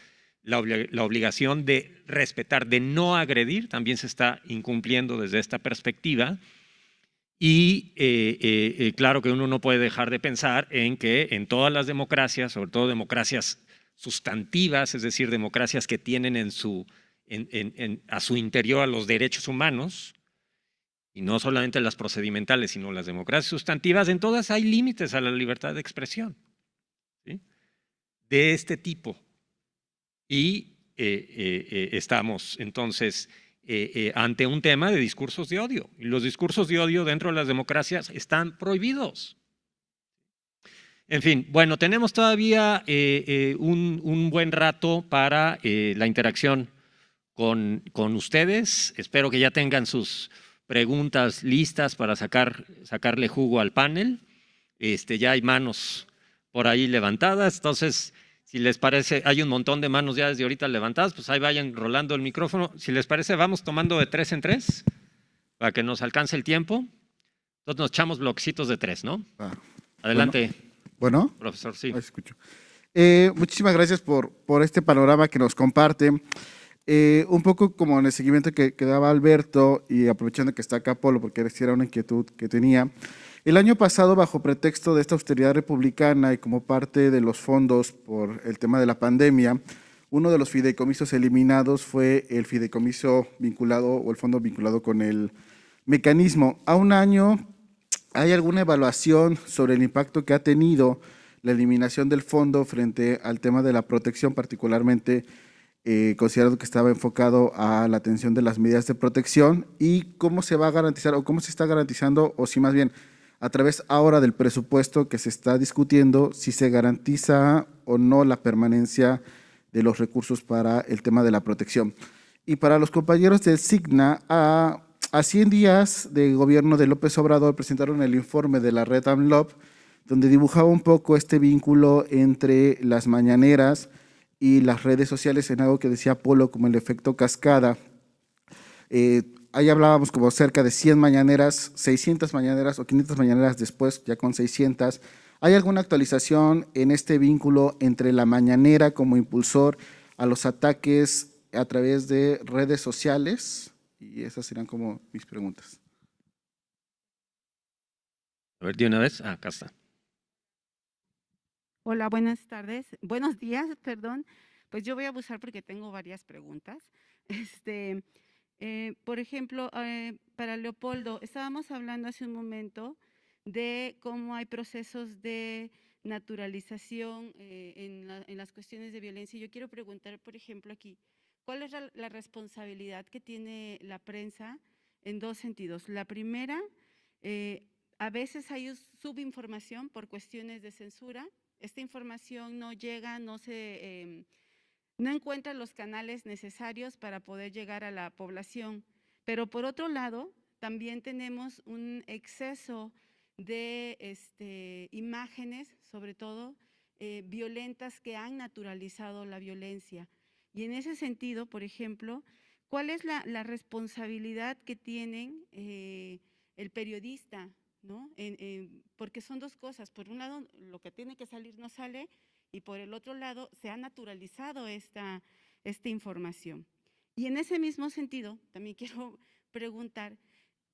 la obligación de respetar, de no agredir, también se está incumpliendo desde esta perspectiva. Y claro que uno no puede dejar de pensar en que en todas las democracias, sobre todo democracias sustantivas, es decir, democracias que tienen a su interior a los derechos humanos, y no solamente las procedimentales, sino las democracias sustantivas, en todas hay límites a la libertad de expresión, ¿sí? De este tipo. Y estamos entonces ante un tema de discursos de odio. Y los discursos de odio dentro de las democracias están prohibidos. En fin, bueno, tenemos todavía un buen rato para la interacción con ustedes. Espero que ya tengan sus preguntas listas para sacarle jugo al panel. Ya hay manos por ahí levantadas, entonces, si les parece, hay un montón de manos ya desde ahorita levantadas, pues ahí vayan rolando el micrófono. Si les parece, vamos tomando de 3 en 3 para que nos alcance el tiempo. Entonces nos echamos bloquecitos de 3, ¿no? Adelante,
Bueno,
profesor, sí.
ahí escucho. Muchísimas gracias por este panorama que nos comparte. Un poco como en el seguimiento que daba Alberto, y aprovechando que está acá Polo, porque era una inquietud que tenía. El año pasado, bajo pretexto de esta austeridad republicana y como parte de los fondos por el tema de la pandemia, uno de los fideicomisos eliminados fue el fideicomiso vinculado o el fondo vinculado con el mecanismo. A un año, ¿hay alguna evaluación sobre el impacto que ha tenido la eliminación del fondo frente al tema de la protección, particularmente considerando que estaba enfocado a la atención de las medidas de protección, y cómo se va a garantizar o cómo se está garantizando, o si más bien a través ahora del presupuesto que se está discutiendo, si se garantiza o no la permanencia de los recursos para el tema de la protección? Y para los compañeros del SIGNA, a 100 días de gobierno de López Obrador presentaron el informe de la red AMLOP, donde dibujaba un poco este vínculo entre las mañaneras y las redes sociales en algo que decía Polo como el efecto cascada. Ahí hablábamos como cerca de 100 mañaneras, 600 mañaneras o 500 mañaneras después, ya con 600. ¿Hay alguna actualización en este vínculo entre la mañanera como impulsor a los ataques a través de redes sociales? Y esas serían como mis preguntas.
A ver, de una vez. Acá está.
Hola, buenas tardes. Buenos días, perdón. Pues yo voy a abusar porque tengo varias preguntas. Por ejemplo, para Leopoldo, estábamos hablando hace un momento de cómo hay procesos de naturalización en las cuestiones de violencia. Yo quiero preguntar, por ejemplo, aquí, ¿cuál es la responsabilidad que tiene la prensa en dos sentidos? La primera, a veces hay subinformación por cuestiones de censura. Esta información no llega, no encuentra los canales necesarios para poder llegar a la población. Pero por otro lado, también tenemos un exceso de imágenes, sobre todo violentas, que han naturalizado la violencia. Y en ese sentido, por ejemplo, ¿cuál es la responsabilidad que tienen el periodista? ¿No? Porque son dos cosas. Por un lado, lo que tiene que salir no sale, y por el otro lado, se ha naturalizado esta información. Y en ese mismo sentido, también quiero preguntar,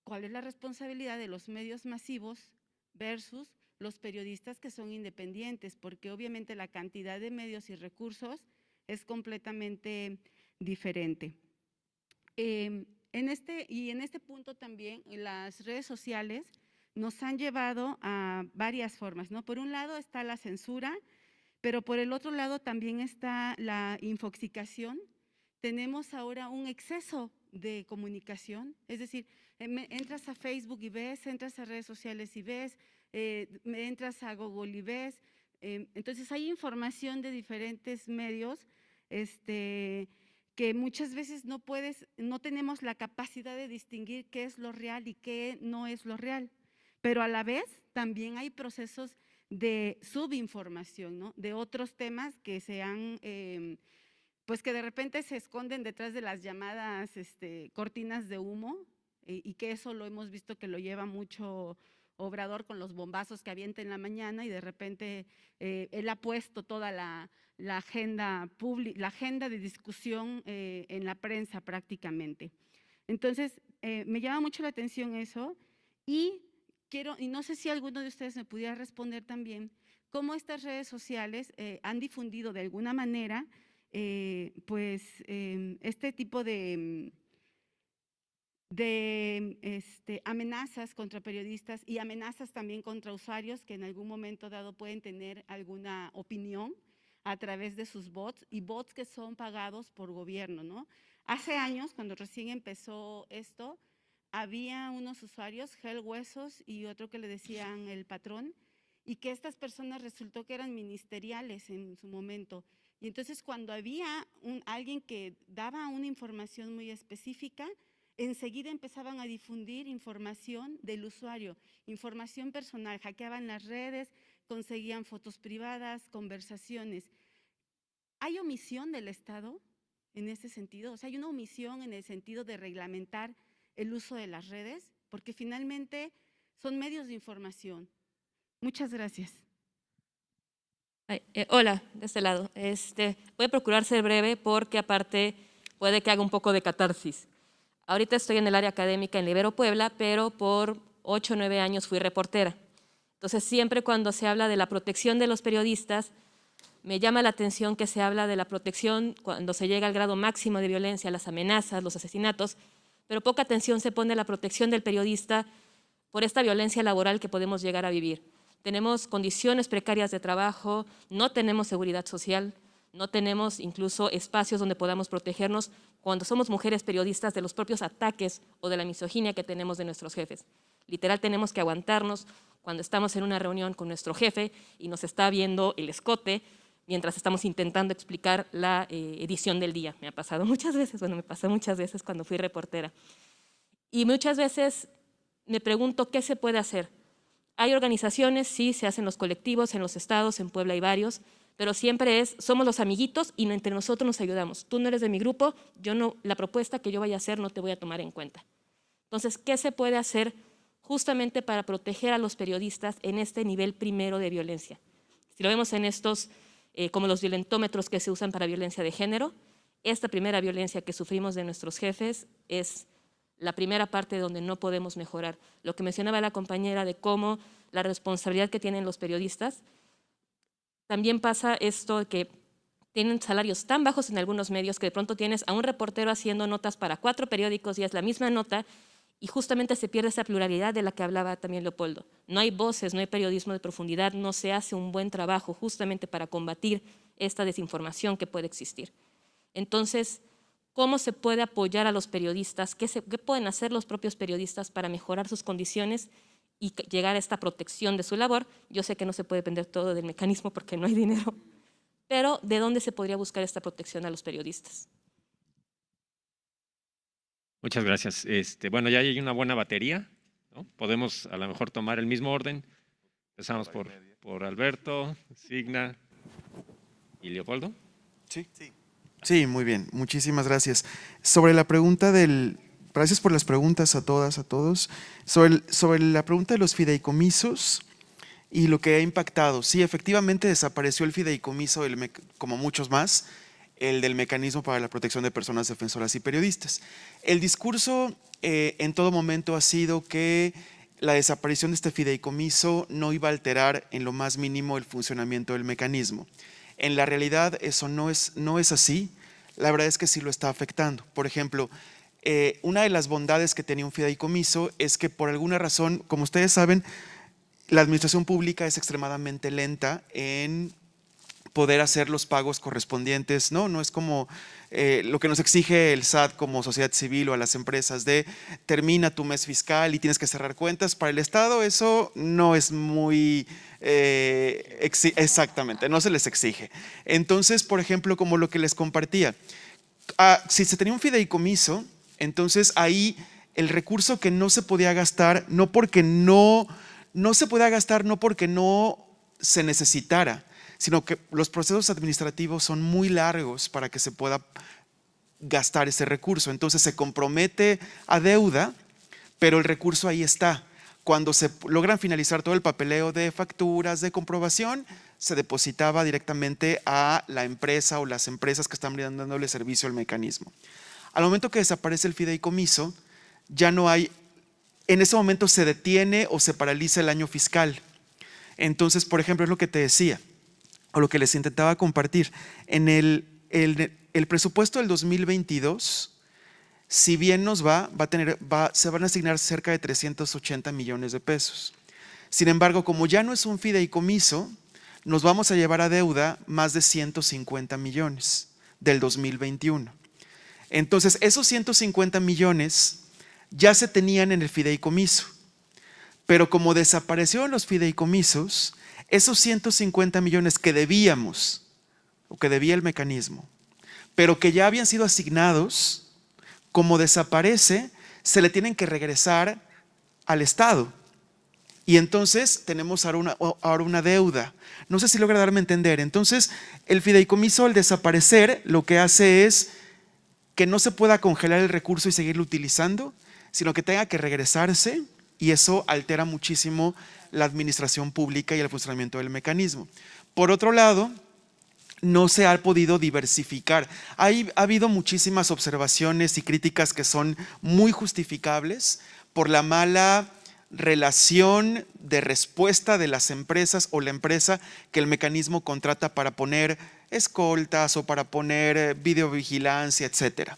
¿cuál es la responsabilidad de los medios masivos versus los periodistas que son independientes? Porque obviamente la cantidad de medios y recursos es completamente diferente. En este punto también las redes sociales nos han llevado a varias formas, ¿no? Por un lado está la censura, pero por el otro lado también está la infoxicación. Tenemos ahora un exceso de comunicación, es decir, entras a Facebook y ves, entras a redes sociales y ves, entras a Google y ves. Entonces hay información de diferentes medios que muchas veces no tenemos la capacidad de distinguir qué es lo real y qué no es lo real. Pero a la vez también hay procesos de subinformación, ¿no? De otros temas que pues que de repente se esconden detrás de las llamadas cortinas de humo, y que eso lo hemos visto que lo lleva mucho Obrador con los bombazos que avienta en la mañana, y de repente él ha puesto toda la agenda pública, la agenda de discusión en la prensa prácticamente. Entonces, me llama mucho la atención eso, y no sé si alguno de ustedes me pudiera responder también cómo estas redes sociales han difundido de alguna manera este tipo de amenazas contra periodistas y amenazas también contra usuarios que en algún momento dado pueden tener alguna opinión a través de sus bots, y bots que son pagados por gobierno, ¿no? Hace años, cuando recién empezó esto, había unos usuarios, Gel Huesos y otro que le decían El Patrón, y que estas personas resultó que eran ministeriales en su momento. Y entonces cuando había alguien que daba una información muy específica, enseguida empezaban a difundir información del usuario, información personal, hackeaban las redes, conseguían fotos privadas, conversaciones. ¿Hay omisión del Estado en ese sentido? O sea, ¿hay una omisión en el sentido de reglamentar el uso de las redes? Porque finalmente son medios de información. Muchas gracias.
Hola, de este lado. Voy a procurar ser breve porque aparte puede que haga un poco de catarsis. Ahorita estoy en el área académica en Ibero Puebla, pero por 8 o 9 años fui reportera. Entonces, siempre cuando se habla de la protección de los periodistas, me llama la atención que se habla de la protección cuando se llega al grado máximo de violencia, las amenazas, los asesinatos, pero poca atención se pone a la protección del periodista por esta violencia laboral que podemos llegar a vivir. Tenemos condiciones precarias de trabajo, no tenemos seguridad social, no tenemos incluso espacios donde podamos protegernos cuando somos mujeres periodistas de los propios ataques o de la misoginia que tenemos de nuestros jefes. Literal, tenemos que aguantarnos cuando estamos en una reunión con nuestro jefe y nos está viendo el escote mientras estamos intentando explicar la edición del día. Me ha pasado muchas veces, me pasó muchas veces cuando fui reportera. Y muchas veces me pregunto qué se puede hacer. Hay organizaciones, sí, se hacen los colectivos en los estados, en Puebla hay varios, pero siempre somos los amiguitos y entre nosotros nos ayudamos. Tú no eres de mi grupo, la propuesta que yo vaya a hacer no te voy a tomar en cuenta. Entonces, ¿qué se puede hacer justamente para proteger a los periodistas en este nivel primero de violencia? Si lo vemos en estos, como los violentómetros que se usan para violencia de género, esta primera violencia que sufrimos de nuestros jefes es la primera parte donde no podemos mejorar. Lo que mencionaba la compañera de cómo la responsabilidad que tienen los periodistas, también pasa esto de que tienen salarios tan bajos en algunos medios que de pronto tienes a un reportero haciendo notas para 4 periódicos y es la misma nota y justamente se pierde esa pluralidad de la que hablaba también Leopoldo. No hay voces, no hay periodismo de profundidad, no se hace un buen trabajo justamente para combatir esta desinformación que puede existir. Entonces, ¿cómo se puede apoyar a los periodistas? ¿Qué pueden hacer los propios periodistas para mejorar sus condiciones y llegar a esta protección de su labor? Yo sé que no se puede depender todo del mecanismo porque no hay dinero, pero ¿de dónde se podría buscar esta protección a los periodistas?
Muchas gracias. Bueno, ya hay una buena batería, ¿no? Podemos a lo mejor tomar el mismo orden. Empezamos por Alberto, Signa y Leopoldo.
Sí, muy bien. Muchísimas gracias. Sobre la pregunta gracias por las preguntas a todas, a todos. Sobre la pregunta de los fideicomisos y lo que ha impactado. Sí, efectivamente desapareció el fideicomiso, como muchos más, el del mecanismo para la protección de personas defensoras y periodistas. El discurso en todo momento ha sido que la desaparición de este fideicomiso no iba a alterar en lo más mínimo el funcionamiento del mecanismo. En la realidad eso no es así. La verdad es que sí lo está afectando. Por ejemplo, una de las bondades que tenía un fideicomiso es que por alguna razón, como ustedes saben, la administración pública es extremadamente lenta en poder hacer los pagos correspondientes, ¿no? No es como lo que nos exige el SAT como sociedad civil o a las empresas de termina tu mes fiscal y tienes que cerrar cuentas. Para el Estado eso no es muy exactamente, no se les exige. Entonces, por ejemplo, como lo que les compartía, si se tenía un fideicomiso, entonces ahí el recurso que no se podía gastar, no se podía gastar no porque no se necesitara, sino que los procesos administrativos son muy largos para que se pueda gastar ese recurso. Entonces se compromete a deuda, pero el recurso ahí está. Cuando se logran finalizar todo el papeleo de facturas, de comprobación, se depositaba directamente a la empresa o las empresas que están brindándole servicio al mecanismo. Al momento que desaparece el fideicomiso, ya no hay, en ese momento se detiene o se paraliza el año fiscal. Entonces, por ejemplo, es lo que te decía, o lo que les intentaba compartir. En el presupuesto del 2022, si bien nos se van a asignar cerca de 380 millones de pesos. Sin embargo, como ya no es un fideicomiso, nos vamos a llevar a deuda más de 150 millones del 2021. Entonces, esos 150 millones ya se tenían en el fideicomiso, pero como desaparecieron los fideicomisos, esos 150 millones que debíamos, o que debía el mecanismo, pero que ya habían sido asignados, como desaparece, se le tienen que regresar al Estado. Y entonces tenemos ahora una deuda. No sé si logra darme a entender. Entonces, el fideicomiso, al desaparecer, lo que hace es que no se pueda congelar el recurso y seguirlo utilizando, sino que tenga que regresarse, y eso altera muchísimo la administración pública y el funcionamiento del mecanismo. Por otro lado, no se ha podido diversificar. Ha habido muchísimas observaciones y críticas que son muy justificables por la mala relación de respuesta de las empresas o la empresa que el mecanismo contrata para poner escoltas o para poner videovigilancia, etcétera.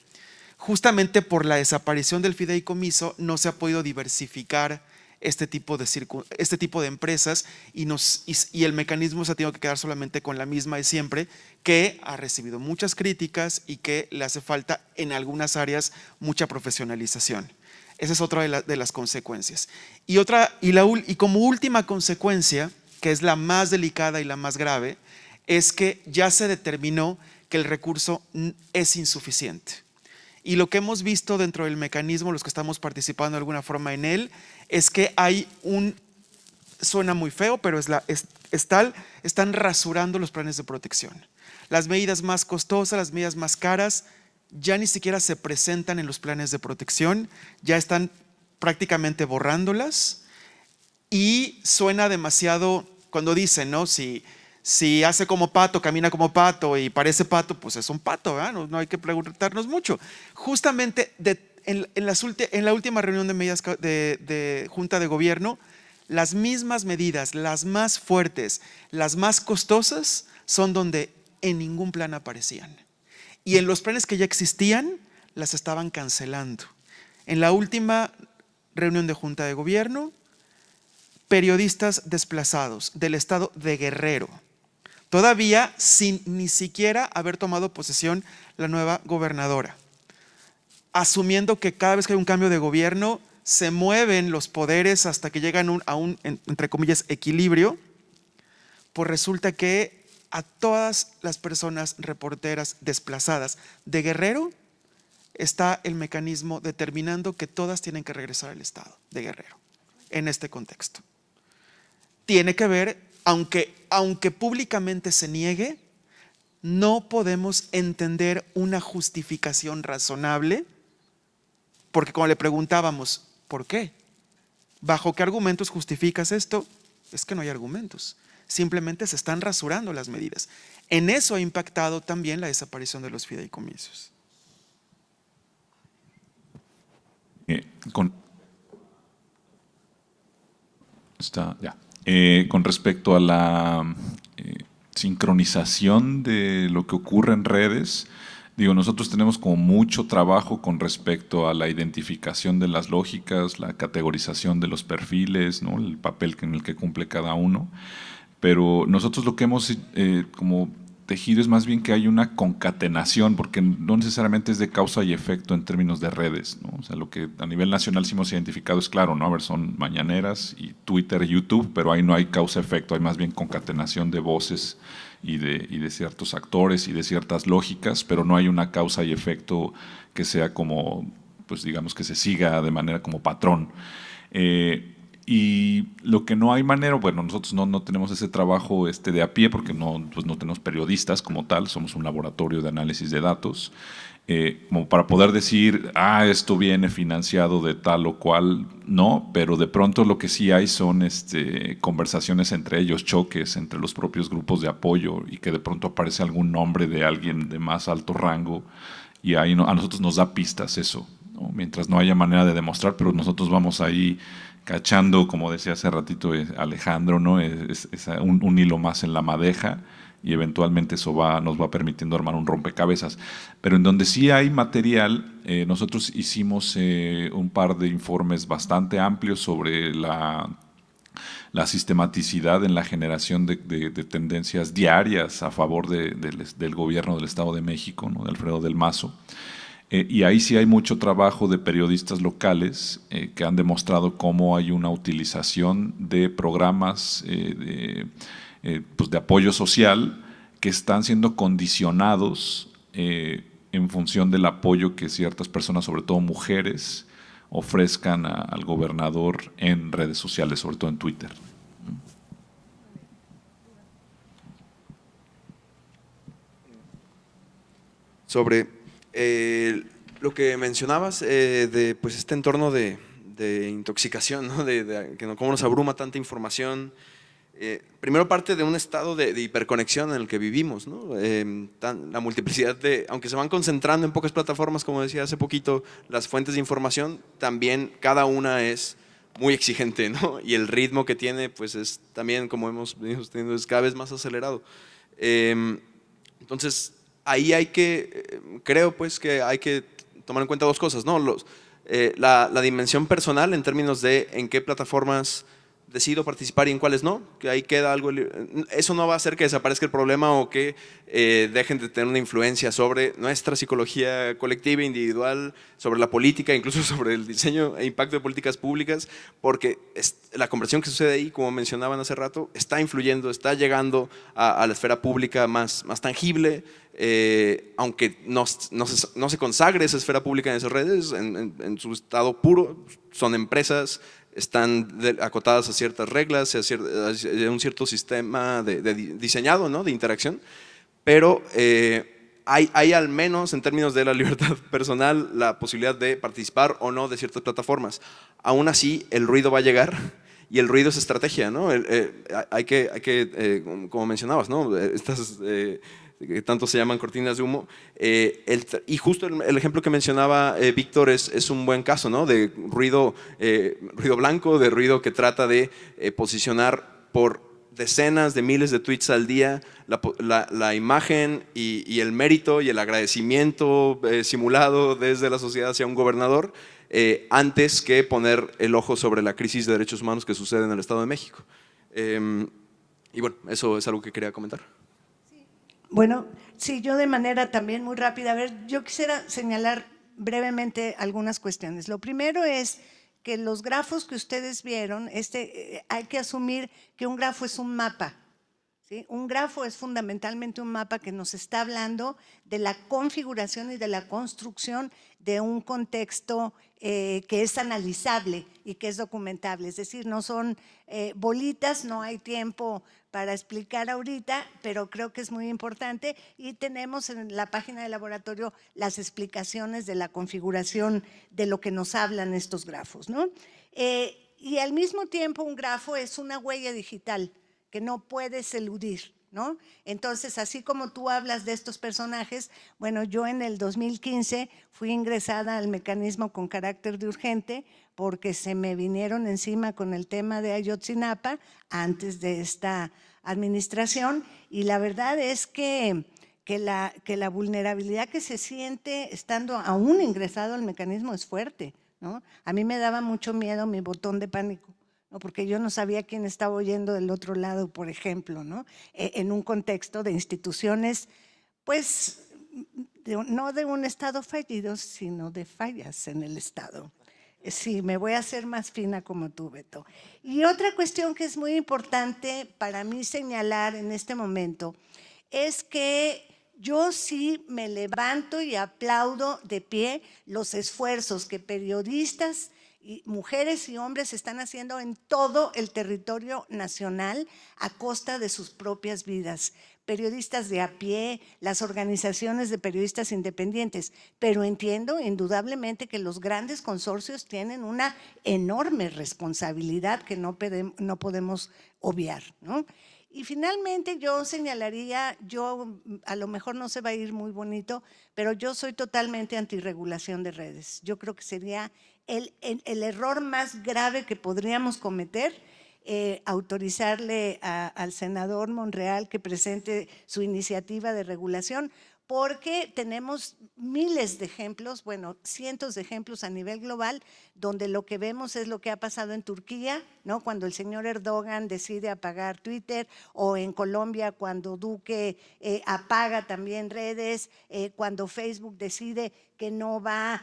Justamente por la desaparición del fideicomiso no se ha podido diversificar este tipo de empresas y el mecanismo se ha tenido que quedar solamente con la misma de siempre, que ha recibido muchas críticas y que le hace falta en algunas áreas mucha profesionalización. Esa es otra de las consecuencias. Y como última consecuencia, que es la más delicada y la más grave, es que ya se determinó que el recurso es insuficiente. Y lo que hemos visto dentro del mecanismo, los que estamos participando de alguna forma en él, es que hay suena muy feo, pero están rasurando los planes de protección. Las medidas más costosas, las medidas más caras, ya ni siquiera se presentan en los planes de protección, ya están prácticamente borrándolas, y suena demasiado cuando dicen, ¿no? Si hace como pato, camina como pato y parece pato, pues es un pato, ¿verdad? No hay que preguntarnos mucho. Justamente en la última reunión de medidas de Junta de Gobierno, las mismas medidas, las más fuertes, las más costosas, son donde en ningún plan aparecían. Y en los planes que ya existían, las estaban cancelando. En la última reunión de Junta de Gobierno, periodistas desplazados del estado de Guerrero, todavía sin ni siquiera haber tomado posesión la nueva gobernadora, asumiendo que cada vez que hay un cambio de gobierno se mueven los poderes hasta que llegan a un, entre comillas, equilibrio, pues resulta que a todas las personas reporteras desplazadas de Guerrero está el mecanismo determinando que todas tienen que regresar al estado de Guerrero en este contexto. Tiene que ver, aunque públicamente se niegue, no podemos entender una justificación razonable, porque como le preguntábamos, ¿por qué? ¿Bajo qué argumentos justificas esto? Es que no hay argumentos. Simplemente se están rasurando las medidas. En eso ha impactado también la desaparición de los fideicomisos.
Con respecto a la sincronización de lo que ocurre en redes, Digo, nosotros tenemos como mucho trabajo con respecto a la identificación de las lógicas, la categorización de los perfiles, ¿no? El papel en el que cumple cada uno, pero nosotros lo que hemos como tejido es más bien que hay una concatenación, porque no necesariamente es de causa y efecto en términos de redes, ¿no? O sea, lo que a nivel nacional sí hemos identificado es claro, ¿no? A ver, son mañaneras y Twitter y YouTube, pero ahí no hay causa-efecto, hay más bien concatenación de voces y de ciertos actores y de ciertas lógicas, pero no hay una causa y efecto que sea como, pues digamos que se siga de manera como patrón. Y lo que no hay manera, bueno, nosotros no tenemos ese trabajo de a pie porque pues no tenemos periodistas como tal, somos un laboratorio de análisis de datos, como para poder decir, esto viene financiado de tal o cual, no, pero de pronto lo que sí hay son conversaciones entre ellos, choques entre los propios grupos de apoyo y que de pronto aparece algún nombre de alguien de más alto rango y ahí a nosotros nos da pistas eso, ¿no? Mientras no haya manera de demostrar, pero nosotros vamos ahí cachando, como decía hace ratito Alejandro, ¿no? Es un hilo más en la madeja y eventualmente eso nos va permitiendo armar un rompecabezas. Pero en donde sí hay material, nosotros hicimos un par de informes bastante amplios sobre la sistematicidad en la generación de tendencias diarias a favor del gobierno del Estado de México, ¿no? De Alfredo del Mazo. Y ahí sí hay mucho trabajo de periodistas locales que han demostrado cómo hay una utilización de programas pues de apoyo social que están siendo condicionados en función del apoyo que ciertas personas, sobre todo mujeres, ofrezcan al gobernador en redes sociales, sobre todo en Twitter.
Sobre lo que mencionabas de pues este entorno de intoxicación, ¿no? Que cómo nos abruma tanta información. Primero parte de un estado de hiperconexión en el que vivimos, ¿no? La multiplicidad aunque se van concentrando en pocas plataformas, como decía hace poquito, las fuentes de información, también cada una es muy exigente, ¿no? Y el ritmo que tiene, pues es también, como hemos venido sosteniendo, es cada vez más acelerado. Entonces, ahí creo pues que hay que tomar en cuenta dos cosas, ¿no? La dimensión personal en términos de en qué plataformas decido participar y en cuáles no, que ahí queda algo. Eso no va a hacer que desaparezca el problema o que dejen de tener una influencia sobre nuestra psicología colectiva, individual, sobre la política, incluso sobre el diseño e impacto de políticas públicas, porque la conversión que sucede ahí, como mencionaban hace rato, está influyendo, está llegando a la esfera pública más tangible, aunque no se consagre esa esfera pública en esas redes, en su estado puro, son empresas, están acotadas a ciertas reglas, a un cierto sistema diseñado, ¿no? De interacción, pero hay al menos en términos de la libertad personal la posibilidad de participar o no de ciertas plataformas. Aún así, el ruido va a llegar y el ruido es estrategia, ¿no? Hay que como mencionabas, ¿no? Estas que tanto se llaman cortinas de humo, y justo el ejemplo que mencionaba Víctor es un buen caso, ¿no? De ruido blanco, de ruido que trata de posicionar por decenas de miles de tweets al día la imagen y el mérito y el agradecimiento simulado desde la sociedad hacia un gobernador, antes que poner el ojo sobre la crisis de derechos humanos que sucede en el Estado de México. Y bueno, eso es algo que quería comentar.
Bueno, sí, yo de manera también muy rápida. A ver, yo quisiera señalar brevemente algunas cuestiones. Lo primero es que los grafos que ustedes vieron, hay que asumir que un grafo es un mapa, ¿sí? Un grafo es fundamentalmente un mapa que nos está hablando de la configuración y de la construcción de un contexto que es analizable y que es documentable. Es decir, no son bolitas, no hay tiempo para explicar ahorita, pero creo que es muy importante y tenemos en la página del laboratorio las explicaciones de la configuración de lo que nos hablan estos grafos, ¿no? Y al mismo tiempo un grafo es una huella digital que no puedes eludir, ¿no? Entonces, así como tú hablas de estos personajes, bueno, yo en el 2015 fui ingresada al mecanismo con carácter de urgente porque se me vinieron encima con el tema de Ayotzinapa antes de esta administración y la verdad es que que la vulnerabilidad que se siente estando aún ingresado al mecanismo es fuerte, ¿no? A mí me daba mucho miedo mi botón de pánico, ¿no? Porque yo no sabía quién estaba oyendo del otro lado, por ejemplo, ¿no? En un contexto de instituciones, pues, no de un Estado fallido, sino de fallas en el Estado. Sí, me voy a hacer más fina como tú, Beto. Y otra cuestión que es muy importante para mí señalar en este momento es que yo sí me levanto y aplaudo de pie los esfuerzos que periodistas, y mujeres y hombres están haciendo en todo el territorio nacional a costa de sus propias vidas. Periodistas de a pie, las organizaciones de periodistas independientes, pero entiendo indudablemente que los grandes consorcios tienen una enorme responsabilidad que no podemos obviar, ¿no? Y finalmente yo señalaría, a lo mejor no se va a ir muy bonito, pero yo soy totalmente antirregulación de redes. Yo creo que sería el error más grave que podríamos cometer, autorizarle al senador Monreal que presente su iniciativa de regulación, porque tenemos miles de ejemplos, bueno, cientos de ejemplos a nivel global, donde lo que vemos es lo que ha pasado en Turquía, ¿no? Cuando el señor Erdogan decide apagar Twitter, o en Colombia cuando Duque apaga también redes, cuando Facebook decide que no va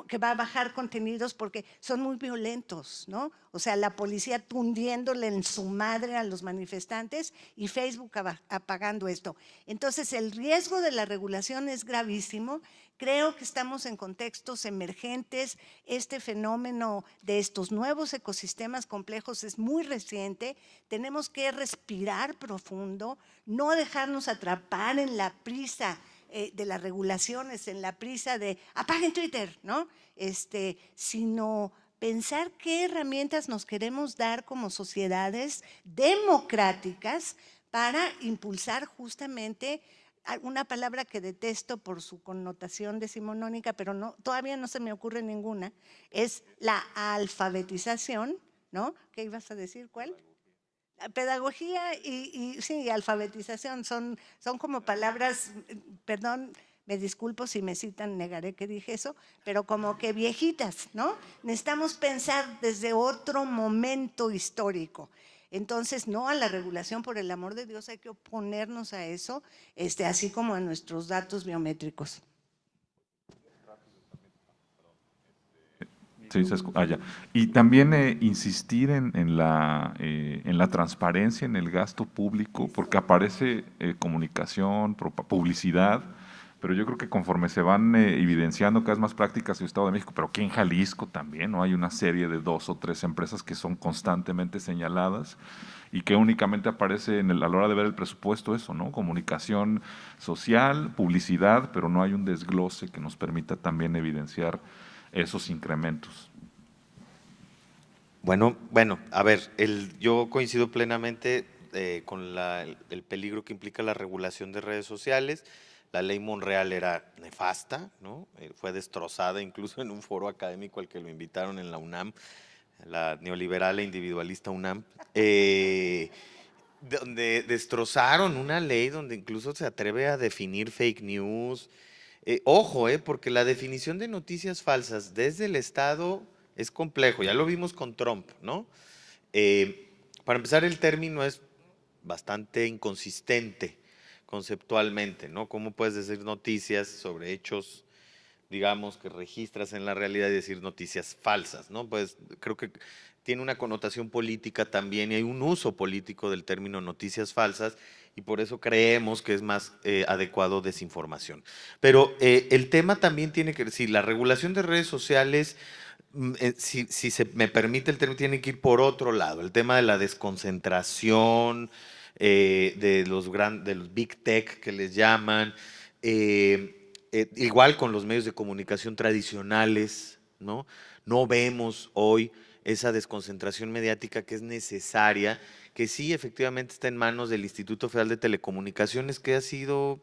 que va a bajar contenidos porque son muy violentos, ¿no? O sea, la policía tundiéndole en su madre a los manifestantes y Facebook apagando esto. Entonces, el riesgo de la regulación es gravísimo. Creo que estamos en contextos emergentes. Este fenómeno de estos nuevos ecosistemas complejos es muy reciente. Tenemos que respirar profundo, no dejarnos atrapar en la prisa de las regulaciones, en la prisa de apaguen Twitter, ¿no? Sino pensar qué herramientas nos queremos dar como sociedades democráticas para impulsar justamente una palabra que detesto por su connotación decimonónica, pero todavía no se me ocurre ninguna, es la alfabetización, ¿no? ¿Qué ibas a decir? ¿Cuál? La pedagogía y sí, alfabetización son como palabras, perdón, me disculpo si me citan, negaré que dije eso, pero como que viejitas, ¿no? Necesitamos pensar desde otro momento histórico. Entonces, no a la regulación, por el amor de Dios, hay que oponernos a eso, así como a nuestros datos biométricos.
Sí, ya. Y también insistir en la transparencia en el gasto público, porque aparece comunicación, publicidad, pero yo creo que conforme se van evidenciando cada vez más prácticas en el Estado de México, pero aquí en Jalisco también, ¿no? Hay una serie de 2 o 3 empresas que son constantemente señaladas y que únicamente aparece a la hora de ver el presupuesto eso, ¿no? Comunicación social, publicidad, pero no hay un desglose que nos permita también evidenciar esos incrementos.
Bueno, a ver, yo coincido plenamente con el peligro que implica la regulación de redes sociales. La ley Monreal era nefasta, ¿no? Fue destrozada incluso en un foro académico al que lo invitaron en la UNAM, la neoliberal e individualista UNAM, donde destrozaron una ley donde incluso se atreve a definir fake news. Ojo, porque la definición de noticias falsas desde el Estado es complejo, ya lo vimos con Trump, ¿no? Para empezar, el término es bastante inconsistente conceptualmente, ¿no? ¿Cómo puedes decir noticias sobre hechos, digamos, que registras en la realidad y decir noticias falsas, ¿no? Pues creo que tiene una connotación política también y hay un uso político del término noticias falsas y por eso creemos que es más adecuado desinformación. Pero el tema también tiene que decir, la regulación de redes sociales, si se me permite el término, tiene que ir por otro lado, el tema de la desconcentración, de los big tech que les llaman, igual con los medios de comunicación tradicionales, ¿no? No vemos hoy esa desconcentración mediática que es necesaria, que sí efectivamente está en manos del Instituto Federal de Telecomunicaciones, que ha sido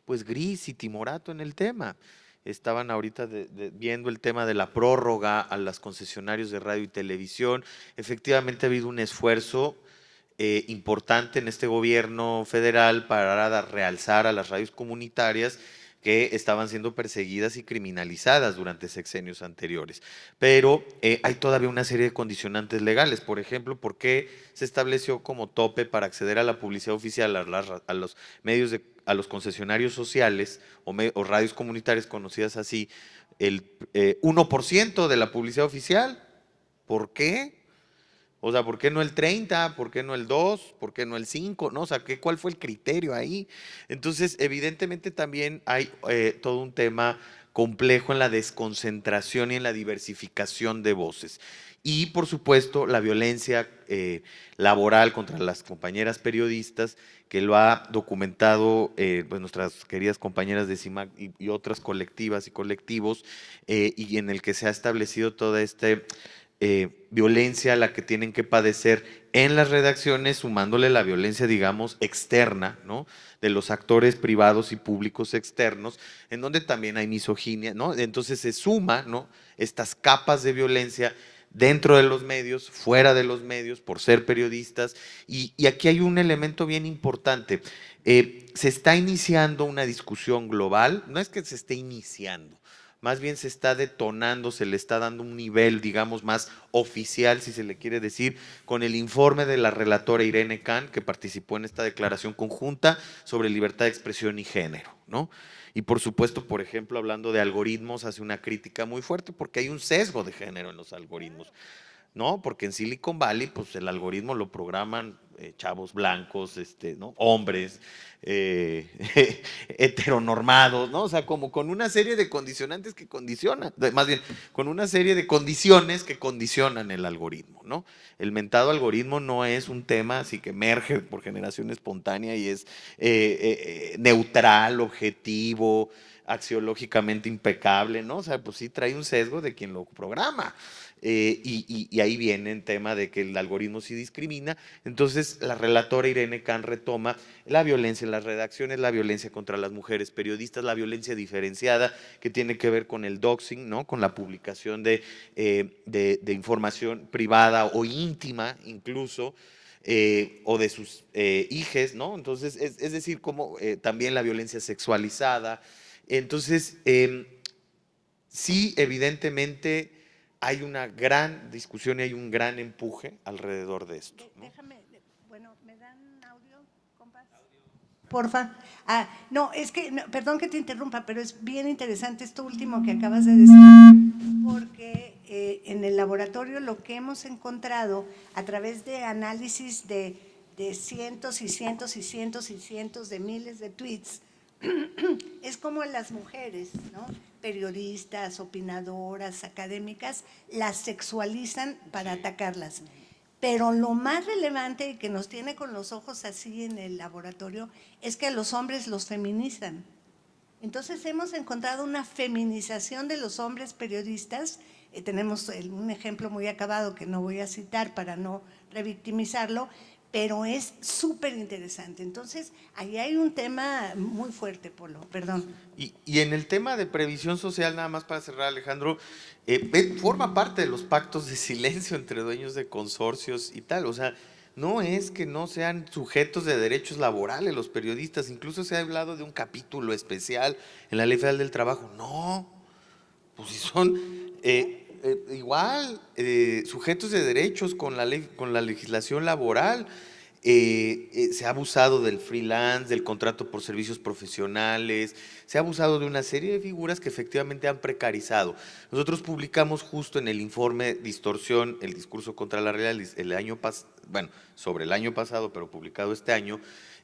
pues gris y timorato en el tema. Estaban ahorita viendo el tema de la prórroga a los concesionarios de radio y televisión. Efectivamente ha habido un esfuerzo importante en este gobierno federal para realzar a las radios comunitarias que estaban siendo perseguidas y criminalizadas durante sexenios anteriores. Pero hay todavía una serie de condicionantes legales. Por ejemplo, ¿por qué se estableció como tope para acceder a la publicidad oficial a los medios a los concesionarios sociales o radios comunitarias conocidas así, el 1% de la publicidad oficial? ¿Por qué? O sea, ¿por qué no el 30? ¿Por qué no el 2? ¿Por qué no el 5? ¿No? O sea, ¿cuál fue el criterio ahí? Entonces, evidentemente también hay todo un tema complejo en la desconcentración y en la diversificación de voces. Y, por supuesto, la violencia laboral contra las compañeras periodistas, que lo ha documentado pues nuestras queridas compañeras de CIMAC y otras colectivas y colectivos, y en el que se ha establecido toda violencia a la que tienen que padecer en las redacciones, sumándole la violencia, digamos, externa, ¿no? De los actores privados y públicos externos, en donde también hay misoginia, ¿no? Entonces se suma, ¿no?, estas capas de violencia dentro de los medios, fuera de los medios, por ser periodistas, y aquí hay un elemento bien importante. Se está iniciando una discusión global, no es que se esté iniciando, más bien se está detonando, se le está dando un nivel, digamos, más oficial, si se le quiere decir, con el informe de la relatora Irene Khan, que participó en esta declaración conjunta sobre libertad de expresión y género, ¿no? Y por supuesto, por ejemplo, hablando de algoritmos, hace una crítica muy fuerte porque hay un sesgo de género en los algoritmos, ¿no? Porque en Silicon Valley, pues el algoritmo lo programan chavos blancos, ¿no?, hombres, heteronormados, ¿no? O sea, como con una serie de condicionantes que condicionan, más bien, con una serie de condiciones que condicionan el algoritmo, ¿no? El mentado algoritmo no es un tema así que emerge por generación espontánea y es neutral, objetivo, axiológicamente impecable, ¿no? O sea, pues sí trae un sesgo de quien lo programa. Y ahí viene el tema de que el algoritmo sí discrimina. Entonces, la relatora Irene Khan retoma la violencia en las redacciones, la violencia contra las mujeres periodistas, la violencia diferenciada que tiene que ver con el doxing, ¿no?, con la publicación de información privada o íntima incluso, o de sus hijes, ¿no? Entonces, es decir, como también la violencia sexualizada. Entonces, sí, evidentemente hay una gran discusión y hay un gran empuje alrededor de esto, ¿no?
Bueno, ¿me dan audio, compas? Porfa. No, es que, no, perdón que te interrumpa, pero es bien interesante esto último que acabas de decir, porque en el laboratorio lo que hemos encontrado a través de análisis de cientos y cientos y cientos y cientos de miles de tweets, es como las mujeres, ¿no?, periodistas, opinadoras, académicas, las sexualizan para atacarlas. Pero lo más relevante y que nos tiene con los ojos así en el laboratorio es que a los hombres los feminizan. Entonces hemos encontrado una feminización de los hombres periodistas. Tenemos un ejemplo muy acabado que no voy a citar para no revictimizarlo, pero es súper interesante. Entonces, ahí hay un tema muy fuerte, Polo, perdón.
Y en el tema de previsión social, nada más para cerrar, Alejandro, forma parte de los pactos de silencio entre dueños de consorcios y tal. O sea, no es que no sean sujetos de derechos laborales los periodistas, incluso se ha hablado de un capítulo especial en la Ley Federal del Trabajo. No, pues si son igual sujetos de derechos con la ley, con la legislación laboral. Se ha abusado del freelance, del contrato por servicios profesionales, se ha abusado de una serie de figuras que efectivamente han precarizado. Nosotros publicamos justo en el informe Distorsión, el discurso contra la realidad, sobre el año pasado, pero publicado este año,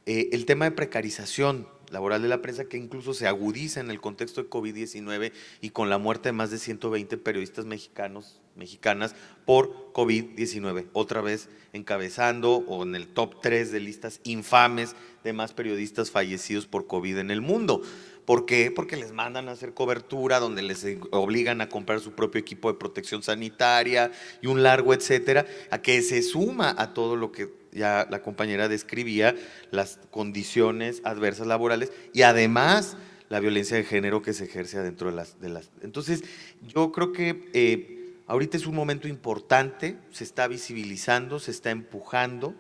el tema de precarización laboral de la prensa, que incluso se agudiza en el contexto de COVID-19 y con la muerte de más de 120 periodistas mexicanas por COVID-19, otra vez encabezando o en el top 3 de listas infames de más periodistas fallecidos por COVID en el mundo. ¿Por qué? Porque les mandan a hacer cobertura, donde les obligan a comprar su propio equipo de protección sanitaria y un largo etcétera, a que se suma a todo lo que ya la compañera describía, las condiciones adversas laborales y además la violencia de género que se ejerce adentro de las. Entonces, yo creo que ahorita es un momento importante, se está visibilizando, se está empujando.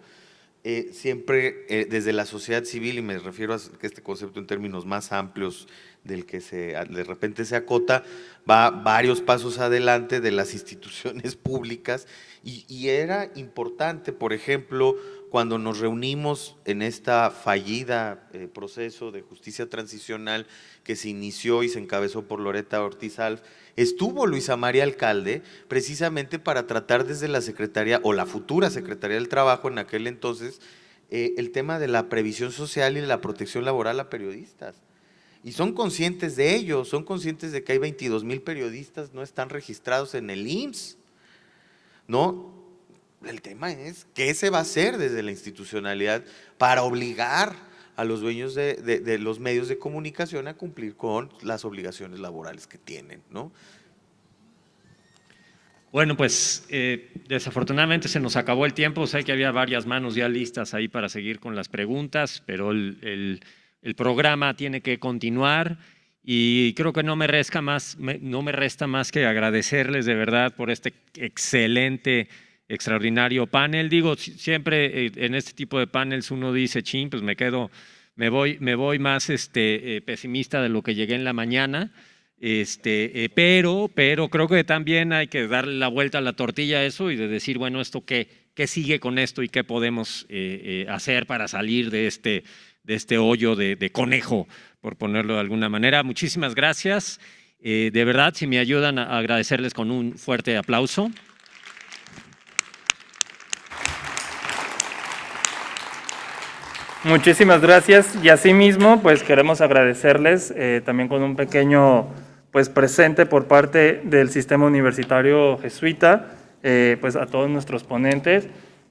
siempre desde la sociedad civil, y me refiero a que este concepto en términos más amplios del que de repente se acota, va varios pasos adelante de las instituciones públicas, y era importante, por ejemplo, cuando nos reunimos en esta fallida proceso de justicia transicional que se inició y se encabezó por Loretta Ortiz Alf, estuvo Luisa María Alcalde precisamente para tratar desde la Secretaría o la futura Secretaría del Trabajo en aquel entonces el tema de la previsión social y de la protección laboral a periodistas. Y son conscientes de ello, son conscientes de que hay 22,000 periodistas no están registrados en el IMSS, ¿no? El tema es qué se va a hacer desde la institucionalidad para obligar a los dueños de los medios de comunicación a cumplir con las obligaciones laborales que tienen, ¿no?
Bueno, pues desafortunadamente se nos acabó el tiempo. Sé que había varias manos ya listas ahí para seguir con las preguntas, pero el programa tiene que continuar y creo que no me resta más que agradecerles de verdad por este excelente, extraordinario panel. Digo, siempre en este tipo de panels uno dice, chin, pues me voy más pesimista de lo que llegué en la mañana. Pero creo que también hay que darle la vuelta a la tortilla a eso y de decir, bueno, ¿esto qué sigue con esto y qué podemos hacer para salir de este hoyo de conejo, por ponerlo de alguna manera? Muchísimas gracias. De verdad, si me ayudan a agradecerles con un fuerte aplauso.
Muchísimas gracias y asimismo pues queremos agradecerles también con un pequeño pues presente por parte del Sistema Universitario Jesuita pues a todos nuestros ponentes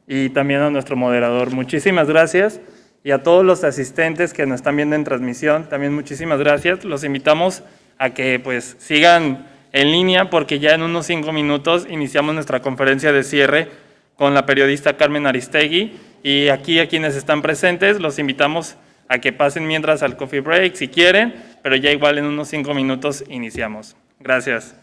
y también a nuestro moderador. Muchísimas gracias y a todos los asistentes que nos están viendo en transmisión también muchísimas gracias. Los invitamos a que pues sigan en línea porque ya en unos 5 minutos iniciamos nuestra conferencia de cierre con la periodista Carmen Aristegui. Y aquí a quienes están presentes los invitamos a que pasen mientras al coffee break si quieren, pero ya igual en unos 5 minutos iniciamos. Gracias.